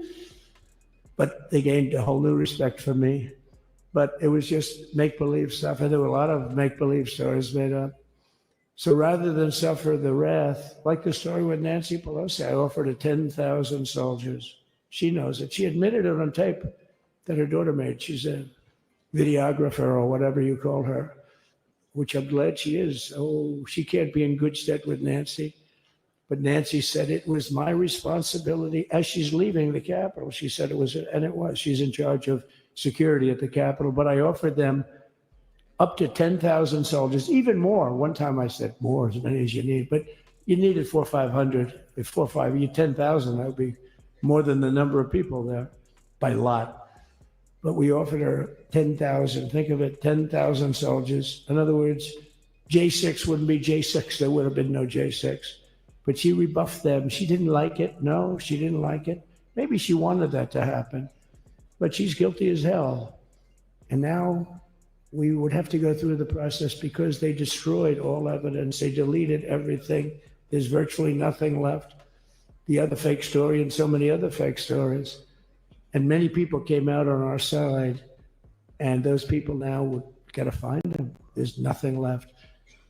But they gained a whole new respect for me. But it was just make-believe stuff. And there were a lot of make-believe stories made up. So rather than suffer the wrath, like the story with Nancy Pelosi, I offered her 10,000 soldiers. She knows it. She admitted it on tape that her daughter made. She's a videographer or whatever you call her. which I'm glad she is. Oh, she can't be in good stead with Nancy. But Nancy said it was my responsibility as she's leaving the Capitol. She said it was, and it was. She's in charge of security at the Capitol. But I offered them up to 10,000 soldiers, even more. One time I said more, as many as you need, but you needed 400 or 500. If 4 or 5, you 10,000, that would be more than the number of people there by lot. But we offered her 10,000. Think of it, 10,000 soldiers. In other words, J6 wouldn't be J6. There would have been no J6. But she rebuffed them. She didn't like it. No, she didn't like it. Maybe she wanted that to happen. But she's guilty as hell. And now we would have to go through the process because they destroyed all evidence. They deleted everything. There's virtually nothing left. The other fake story and so many other fake stories. And many people came out on our side. And those people now would got to find them. There's nothing left.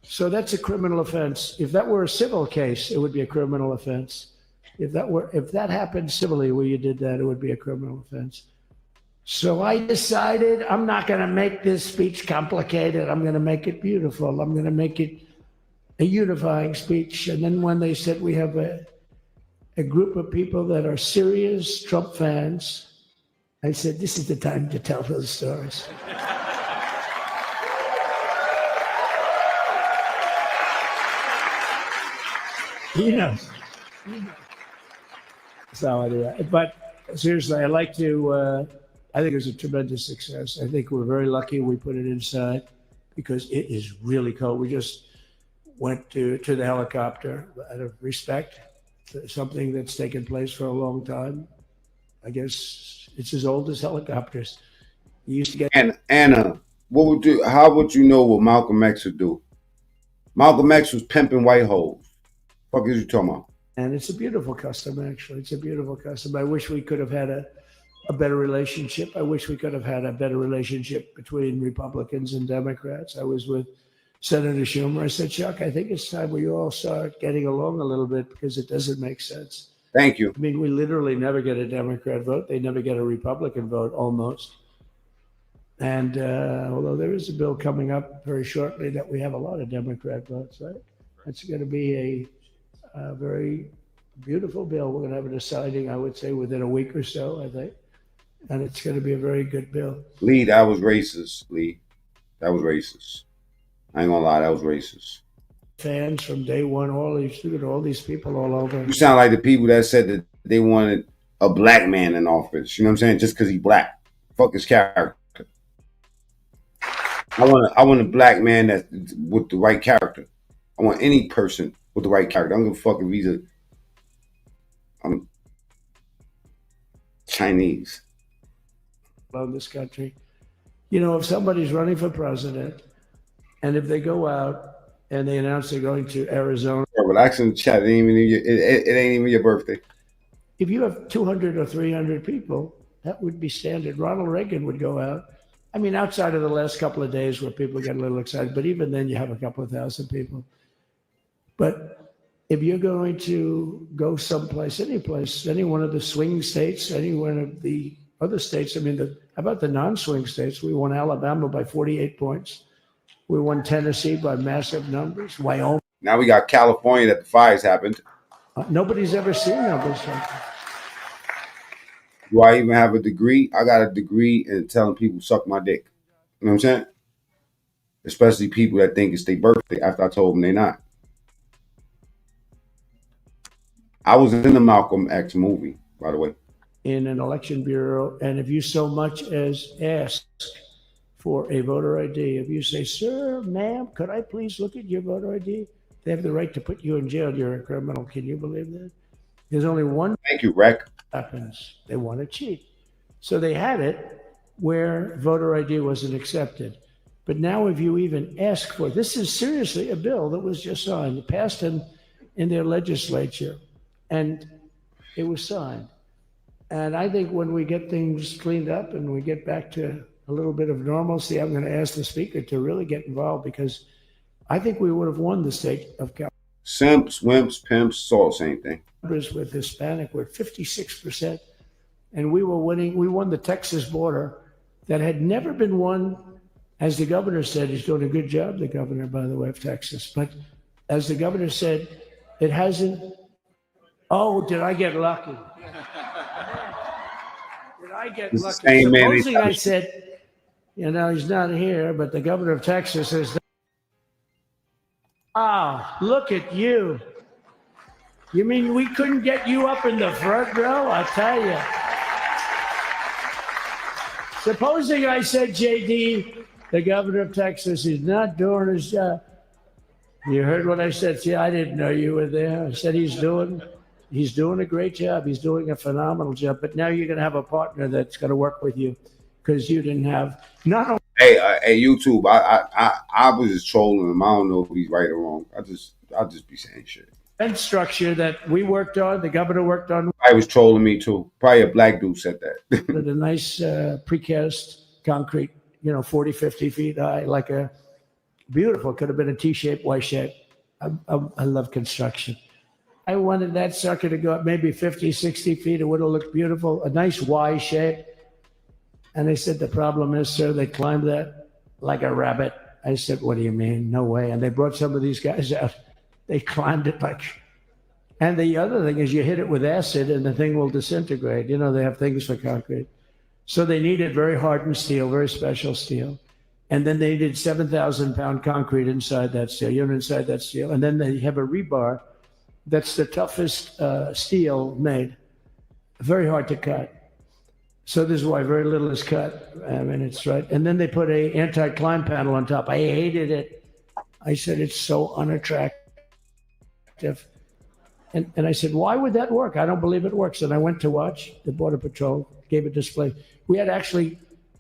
So that's a criminal offense. If that were a civil case, it would be a criminal offense. If that happened civilly where you did that, it would be a criminal offense. So I decided I'm not going to make this speech complicated. I'm going to make it beautiful. I'm going to make it a unifying speech. And then when they said we have a group of people that are serious Trump fans, I said, this is the time to tell those stories. He knows. So anyway, but seriously, I'd like to, I think it was a tremendous success. I think we're very lucky we put it inside because it is really cold. We just went to the helicopter out of respect for something that's taken place for a long time. I guess it's as old as helicopters. You used to get. And Anna, how would you know what Malcolm X would do? Malcolm X was pimping white holes. Fuck is you talking about? And it's a beautiful custom, actually. It's a beautiful custom. I wish we could have had a better relationship. I wish we could have had a better relationship between Republicans and Democrats. I was with Senator Schumer. I said, Chuck, I think it's time we all start getting along a little bit because it doesn't make sense. Thank you. I mean, we literally never get a Democrat vote. They never get a Republican vote, almost. And although there is a bill coming up very shortly that we have a lot of Democrat votes, right? It's going to be a very beautiful bill. We're going to have a deciding, I would say, within a week or so, I think. And it's going to be a very good bill. Lee, that was racist, Lee. That was racist. I ain't gonna lie, that was racist. Fans from day one, all these people all over. You sound like the people that said that they wanted a black man in office. You know what I'm saying? Just because he's black. Fuck his character. I want a black man that's with the right character. I want any person with the right character. I don't give a fuck if he's Chinese. Of this country. You know, if somebody's running for president and if they go out and they announce they're going to Arizona. Relax in the chat. It ain't even your birthday. If you have 200 or 300 people, that would be standard. Ronald Reagan would go out. I mean, outside of the last couple of days where people get a little excited, but even then you have a couple of thousand people. But if you're going to go someplace, any place, any one of the swing states, any one of the other states, I mean, how about the non-swing states? We won Alabama by 48 points. We won Tennessee by massive numbers. Wyoming. Now we got California that the fires happened. Nobody's ever seen numbers like that. Do I even have a degree? I got a degree in telling people suck my dick. You know what I'm saying? Especially people that think it's their birthday after I told them they're not. I was in the Malcolm X movie, by the way. In an election bureau, and if you so much as ask for a voter ID, if you say, sir, ma'am, could I please look at your voter ID? They have the right to put you in jail. You're a criminal. Can you believe that? There's only one. Thank you, Rec. Happens. They want to cheat. So they had it where voter ID wasn't accepted. But now if you even ask for, this is seriously a bill that was just signed, passed in their legislature, and it was signed. And I think when we get things cleaned up and we get back to a little bit of normalcy, I'm going to ask the speaker to really get involved because I think we would have won the state of California. Simps, wimps, pimps, it's all the same thing. With Hispanic, we're 56%. And we were winning. We won the Texas border that had never been won As the governor said, he's doing a good job, the governor, by the way, of Texas. But as the governor said, it hasn't. Oh, did I get lucky? Did I get It's the lucky? same man they Supposing try to I said, you know, he's not here, but the governor of Texas is. Ah, look at you. You mean we couldn't get you up in the front row? I tell you. Supposing I said, JD, the governor of Texas, is not doing his job. You heard what I said. See, I didn't know you were there. I said he's doing a great job. He's doing a phenomenal job. But now you're going to have a partner that's going to work with you because you didn't have not only. Hey, YouTube. I was just trolling him. I don't know if he's right or wrong. I'll just be saying shit. Fence structure that we worked on, the governor worked on. I was trolling me too. Probably a black dude said that. With a nice precast concrete, 40, 50 feet high, like a beautiful, could have been a T-shape, Y-shape. I love construction. I wanted that sucker to go up maybe 50, 60 feet. It would have looked beautiful, a nice Y shape. And they said, the problem is, sir, they climbed that like a rabbit. I said, what do you mean? No way. And they brought some of these guys out. They climbed it like, and the other thing is you hit it with acid and the thing will disintegrate. They have things for concrete. So they needed very hardened steel, very special steel. And then they needed 7,000-pound concrete inside that steel, inside that steel. And then they have a rebar that's the toughest steel made, very hard to cut. So this is why very little is cut. I mean, it's right. And then they put a anti-climb panel on top. I hated it. I said, it's so unattractive. And I said, why would that work? I don't believe it works. And I went to watch the Border Patrol, gave a display. We had actually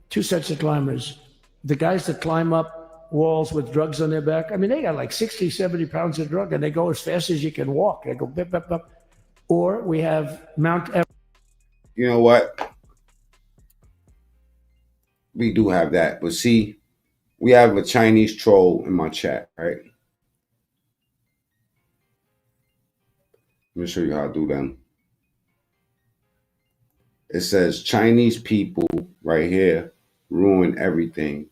two sets of climbers. The guys that climb up walls with drugs on their back, I mean, they got like 60, 70 pounds of drug, and they go as fast as you can walk. They go bip, bip, bip. Or we have Mount Everest. You know what? We do have that. But see, we have a Chinese troll in my chat, right? Let me show you how to do them. It says Chinese people right here ruin everything.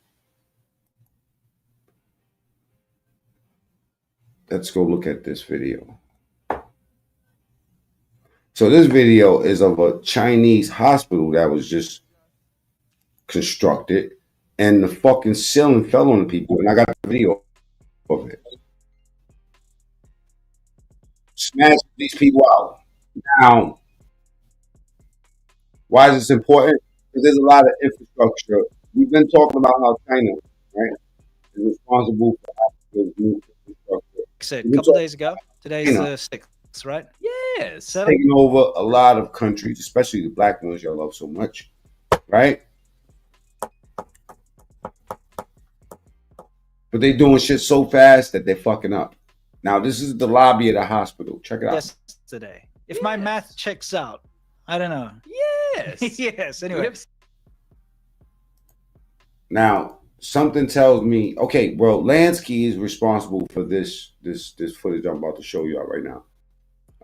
Let's go look at this video. So this video is of a Chinese hospital that was just constructed, and the fucking ceiling fell on the people, and I got the video of it. Smash these people out. Now, why is this important? Because there's a lot of infrastructure. We've been talking about how China, right, is responsible for Africa's new infrastructure. A couple days ago. Today's the 6th, right? Yeah, 7. Taking over a lot of countries, especially the black ones y'all love so much, right? But they doing shit so fast that they're fucking up. Now, this is the lobby of the hospital. Check it out. Yesterday. If my math checks out, I don't know. Yes. Yes. Anyway. Now, something tells me, okay, well, Lansky is responsible for this footage I'm about to show you all right now.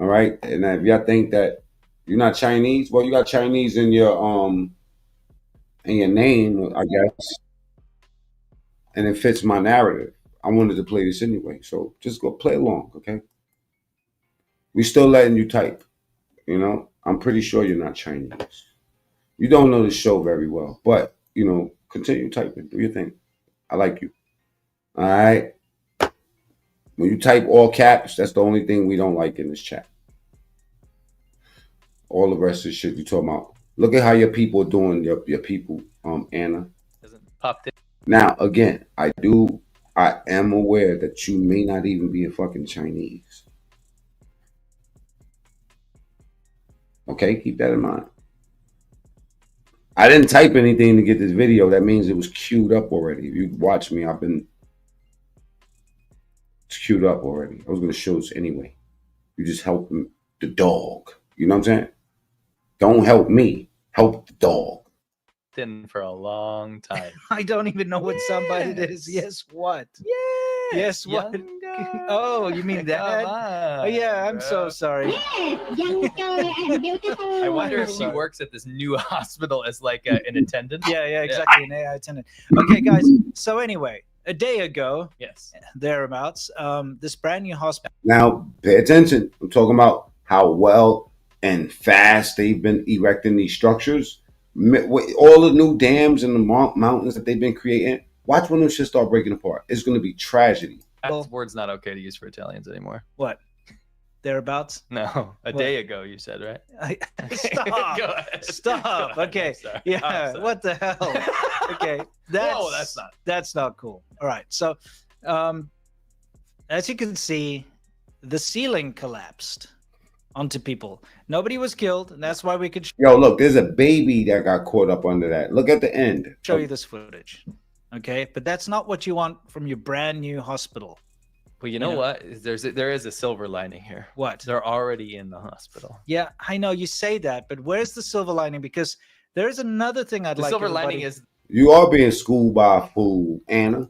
All right? And if y'all think that you're not Chinese, well, you got Chinese in your name, I guess. And it fits my narrative. I wanted to play this anyway, so just go play along, okay? We still letting you type, I'm pretty sure you're not Chinese. You don't know the show very well, but, continue typing. Do your thing. I like you. All right? When you type all caps, that's the only thing we don't like in this chat. All the rest of the shit you talking about. Look at how your people are doing, your people, Anna. Doesn't pop in. Now, again, I am aware that you may not even be a fucking Chinese. Okay, keep that in mind. I didn't type anything to get this video. That means it was queued up already. If you watch me, it's queued up already. I was going to show this anyway. You just help the dog. You know what I'm saying? Don't help me. Help the dog. In for a long time. I don't even know what somebody is. Yes, what? Yes, what? Oh, you mean that? Oh, yeah, I'm so sorry. I wonder if he works at this new hospital as like an attendant. Yeah, exactly, an AI attendant. Okay, guys. So anyway, a day ago, yes, thereabouts, this brand new hospital. Now, pay attention. I'm talking about how well and fast they've been erecting these structures. All the new dams and the mountains that they've been creating. Watch when those shit start breaking apart. It's going to be tragedy. That word's not okay to use for Italians anymore. What? Thereabouts? No, a day ago you said, right? Stop. Go ahead. Stop. Okay. Yeah. What the hell? Okay. That's not cool. All right. So, as you can see, the ceiling collapsed onto people. Nobody was killed, and that's why we could Yo, look, there's a baby that got caught up under that. Look at the end. show you this footage. Okay, but that's not what you want from your brand new hospital. Well, you know what? There is a silver lining here. What? They're already in the hospital. Yeah, I know you say that, but where's the silver lining? Because there's another thing I'd The like. silver everybody... lining is You are being schooled by a fool, Anna.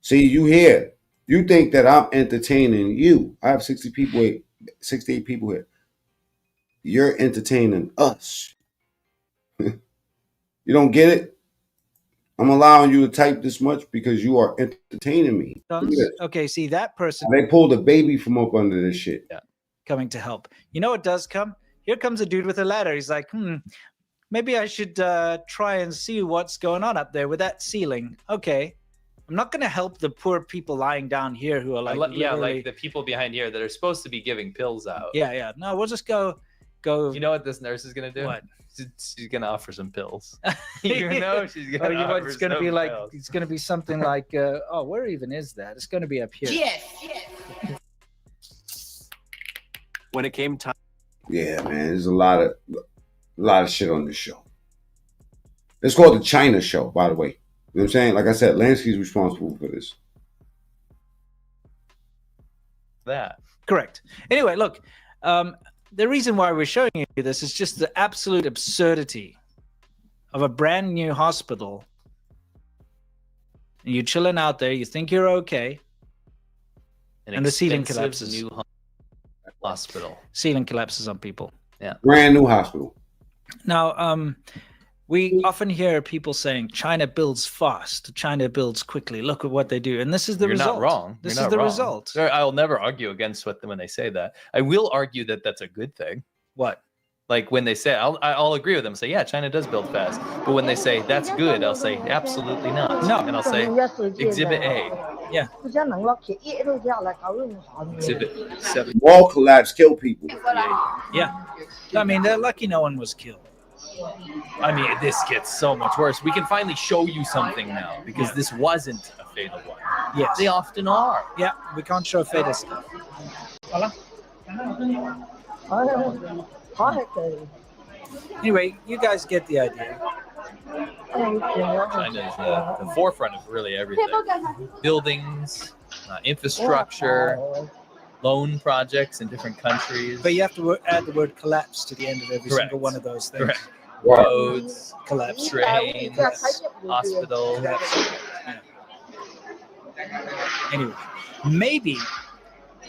See, you here. You think that I'm entertaining you. I have 68 people here. You're entertaining us. You don't get it? I'm allowing you to type this much because you are entertaining me. Okay, see that person. They pulled a baby from up under this shit. Yeah, coming to help. You know what does come? Here comes a dude with a ladder. He's like, maybe I should try and see what's going on up there with that ceiling. Okay. I'm not going to help the poor people lying down here who are like, like the people behind here that are supposed to be giving pills out. Yeah. No, we'll just go. You know what this nurse is going to do? What? She's going to offer some pills. You know, she's going to offer it's going to be some like, pills. it's going to be something like, where even is that? It's going to be up here. Yes. When it came time. Yeah, man, there's a lot of shit on this show. It's called the China Show, by the way. You know what I'm saying? Like I said, Lansky's responsible for this. That. Correct. Anyway, look, the reason why we're showing you this is just the absolute absurdity of a brand new hospital. You're chilling out there, you think you're okay, and the ceiling collapses. New hospital. Ceiling collapses on people. Yeah. Brand new hospital. Now, we often hear people saying China builds fast, China builds quickly. Look at what they do, and this is the result. You're not wrong. This is the result. I'll never argue against when they say that. I will argue that that's a good thing. What? Like when they say, I'll agree with them. Say, yeah, China does build fast. But when they say that's good, I'll say absolutely not. No. And I'll say Exhibit A. Yeah. Exhibit 7. Wall collapse, kill people. Yeah. I mean, they're lucky no one was killed. I mean, this gets so much worse. We can finally show you something now because this wasn't a fatal one. Yes. They often are. Yeah, we can't show fatal stuff. Anyway, you guys get the idea. China is the forefront of really everything. Buildings, infrastructure, loan projects in different countries. But you have to add the word collapse to the end of every Correct. single one of those things. Correct. Roads, collapse, trains, hospitals. Yeah. Anyway, maybe,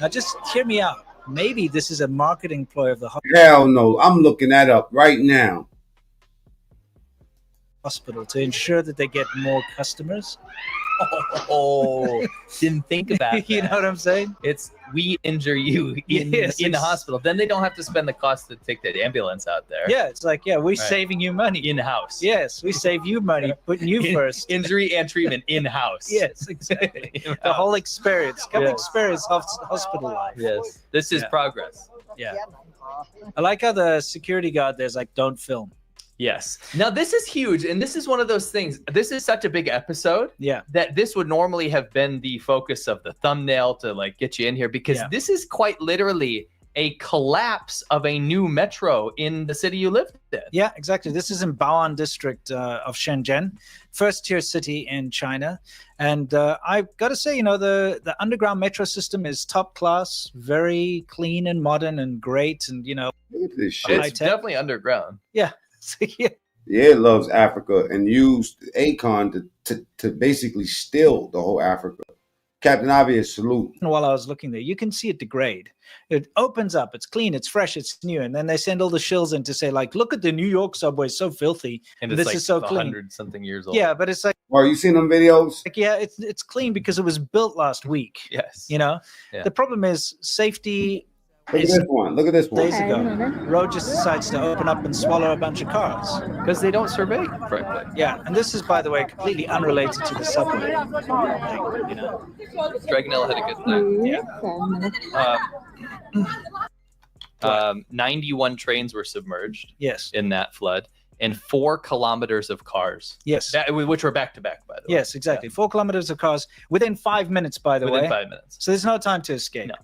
now just hear me out. Maybe this is a marketing ploy of the Hell no. I'm looking that up right now. Hospital to ensure that they get more customers. Oh, didn't think about that. You know what I'm saying? It's we injure you in the hospital. Then they don't have to spend the cost to take the ambulance out there. Yeah, it's like, we're saving you money. In-house. Yes, we save you money, putting you first. Injury and treatment in-house. Yes, exactly. The whole experience. Come experience hospital life. Yes, this is progress. Yeah. I like how the security guard there's like, don't film. Yes. Now this is huge, and this is one of those things. This is such a big episode. Yeah. That this would normally have been the focus of the thumbnail to like get you in here because this is quite literally a collapse of a new metro in the city you lived in. Yeah, exactly. This is in Bao'an district of Shenzhen, first tier city in China. And I've got to say, the underground metro system is top class, very clean and modern and great. And, look at this shit. It's definitely underground. Yeah. Yeah, it loves Africa and used Akon to basically steal the whole Africa. Captain Obvious, salute. While I was looking there, you can see it degrade. It opens up, it's clean, it's fresh, it's new, and then they send all the shills in to say, like, look at the New York subway, so filthy, And this it's like is so clean. 100-something years old. Yeah, but it's like, Oh, you seen them videos? like, yeah, it's clean because it was built last week. Yes. You know, Yeah. the problem is safety. Look at this one. Look at this one. Days ago, road just decides to open up and swallow a bunch of cars because they don't survey correctly. Yeah, and this is, by the way, completely unrelated to the subway. You know, Dragonella had a good night. 91 trains were submerged. Yes. In that flood, and 4 kilometers of cars. Yes. Which were back to back, by the way. Yes, exactly. 4 kilometers of cars within 5 minutes, by the way. Within 5 minutes. So there's no time to escape. No.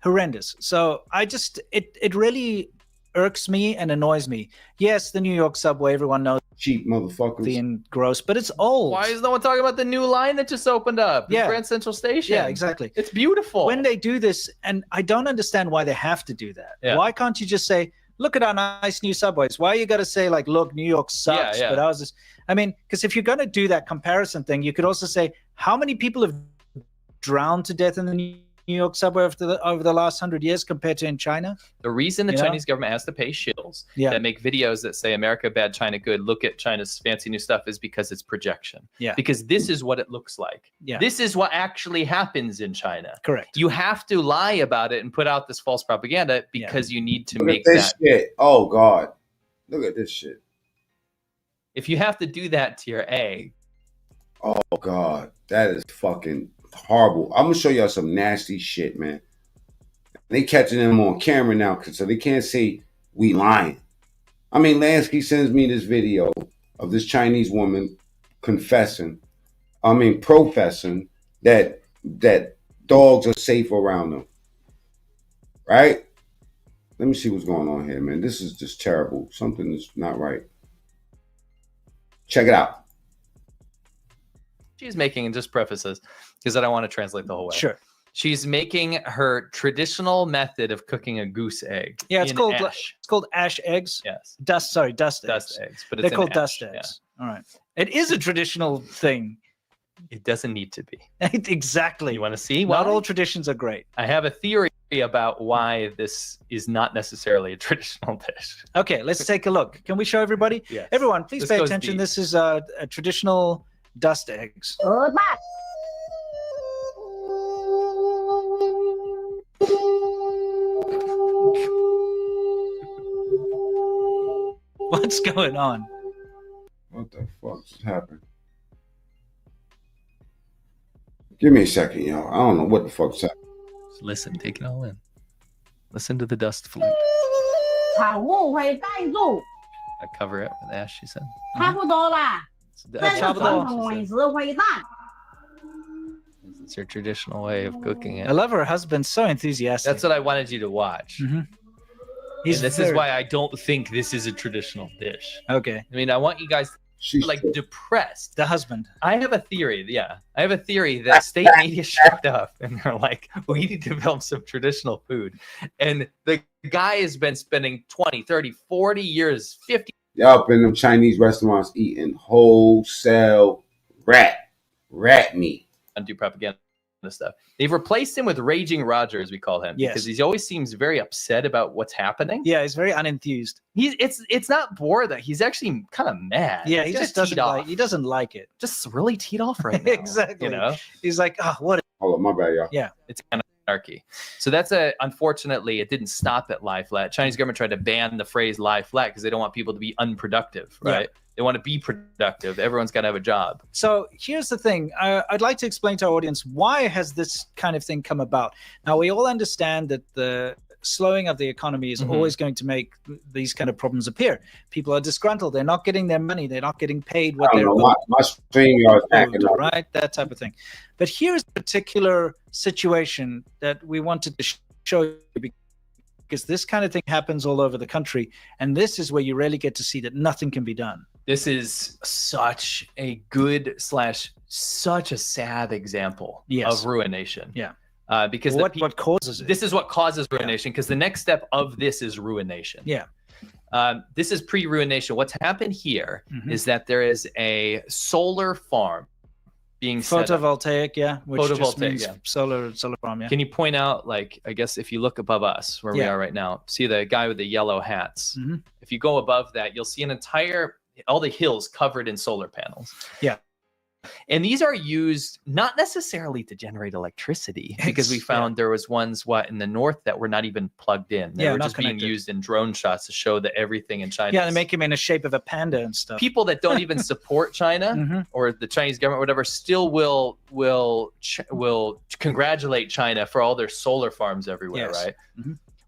Horrendous. So I just, it really irks me and annoys me. Yes, the New York subway, everyone knows. Cheap motherfuckers. And gross, but it's old. Why is no one talking about the new line that just opened up? Yeah. Grand Central Station. Yeah, exactly. It's beautiful. When they do this, and I don't understand why they have to do that. Yeah. Why can't you just say, look at our nice new subways? Why you got to say, like, look, New York sucks, Yeah. but ours is. I mean, because if you're going to do that comparison thing, you could also say, how many people have drowned to death in the New York subway over the last 100 years compared to in China? The reason the You know? Chinese government has to pay shills Yeah. that make videos that say America bad, China good, look at China's fancy new stuff, is because it's projection. Yeah. Because this is what it looks like. Yeah. This is what actually happens in China. Correct. You have to lie about it and put out this false propaganda because you need to Look make at this that. shit. Oh, God. Look at this shit. If you have to do that to your egg, Oh, God. That is fucking horrible. I'm going to show y'all some nasty shit, man. They catching them on camera now so they can't say we lying. I mean, Lansky sends me this video of this Chinese woman professing that dogs are safe around them. Right? Let me see what's going on here, man. This is just terrible. Something is not right. Check it out. she's making, and just prefaces, because I don't want to translate the whole way. Sure. She's making her traditional method of cooking a goose egg. Yeah, it's in called ash. ash eggs. Yes. Dust eggs. But They're it's called in dust ash, eggs. All right. It is a traditional thing. It doesn't need to be. Exactly. You want to see? Not why? all traditions are great. I have a theory about why this is not necessarily a traditional dish. Okay, let's take a look. Can we show everybody? Yes. Everyone, please This pay goes attention. deep. This is a traditional dust eggs. What's going on? What the fuck's happened? Give me a second, yo. I don't know what the fuck's happening. Just listen, take it all in. Listen to the dust flute. 产物会盖住， I cover it with ash, she said. 差不多啦。这是传统美食会蛋。 It's your traditional way of cooking it. I love her husband, so enthusiastic. That's what I wanted you to watch. Mm-hmm. And this is why I don't think this is a traditional dish. Okay. I mean, I want you guys to like depressed. The husband. I have a theory. Yeah. I have a theory that state media shut up and they're like, we need to film some traditional food. And the guy has been spending 20, 30, 40 years, 50. Y'all up in them Chinese restaurants eating wholesale rat meat. Undo propaganda stuff. They've replaced him with Raging Roger, as we call him, Yes. because he always seems very upset about what's happening. Yeah, he's very unenthused. It's not bored that he's actually kind of mad. Yeah, He's he kinda just doesn't teed off. like. He doesn't like it. Just really teed off right now. Exactly. You know, He's like, oh, what? Hold up, my bad, y'all. Yeah, it's anarchy. So that's unfortunately, it didn't stop at lie flat. Chinese government tried to ban the phrase lie flat because they don't want people to be unproductive, right? Yeah. They want to be productive. Everyone's got to have a job. So here's the thing. I'd like to explain to our audience, why has this kind of thing come about? Now, we all understand that the slowing of the economy is Mhm. always going to make these kind of problems appear. People are disgruntled. They're not getting their money. They're not getting paid what I they're don't know. My StreamYard's acting up. right? That type of thing. But here's a particular situation that we wanted to show you, because this kind of thing happens all over the country. And this is where you really get to see that nothing can be done. This is such a good / such a sad example Yes. of ruination. Yeah. Because what causes it? This is what causes ruination, because the next step of this is ruination. Yeah. This is pre-ruination. What's happened here is Mhm. that there is a solar farm being set up. Photovoltaic, yeah, which just Photovoltaic, means yeah. solar farm, yeah. Can you point out, like, I guess if you look above us where we Yeah. are right now, see the guy with the yellow hats. Mhm. If you go above that, you'll see all the hills covered in solar panels. Yeah. And these are used not necessarily to generate electricity, because we found there was ones in the north that were not even plugged in. They were not just being connected. used in drone shots to show that everything in China. Yeah, they make him in the shape of a panda and stuff. People that don't even support China or the Chinese government, whatever, still will congratulate China for all their solar farms everywhere, Yes. right?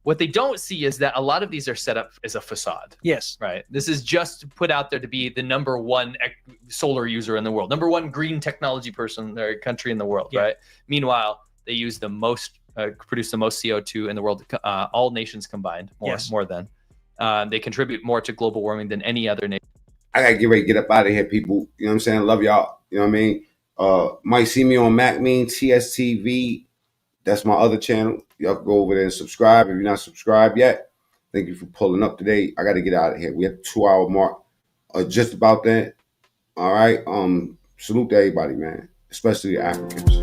What they don't see is that a lot of these are set up as a facade. Yes. Right. This is just put out there to be the number one solar user in the world, number one green technology person or country in the world. Yeah. Right. Meanwhile, they use the most, produce the most CO2 in the world, all nations combined, more than. They contribute more to global warming than any other nation. I gotta get ready to get up out of here, people. You know what I'm saying? Love y'all. You know what I mean? Might see me on MacMean, TSTV. That's my other channel. Y'all can go over there and subscribe if you're not subscribed yet. Thank you for pulling up today. I got to get out of here. We have the 2-hour mark. Just about that. All right. Salute to everybody, man, especially the Africans.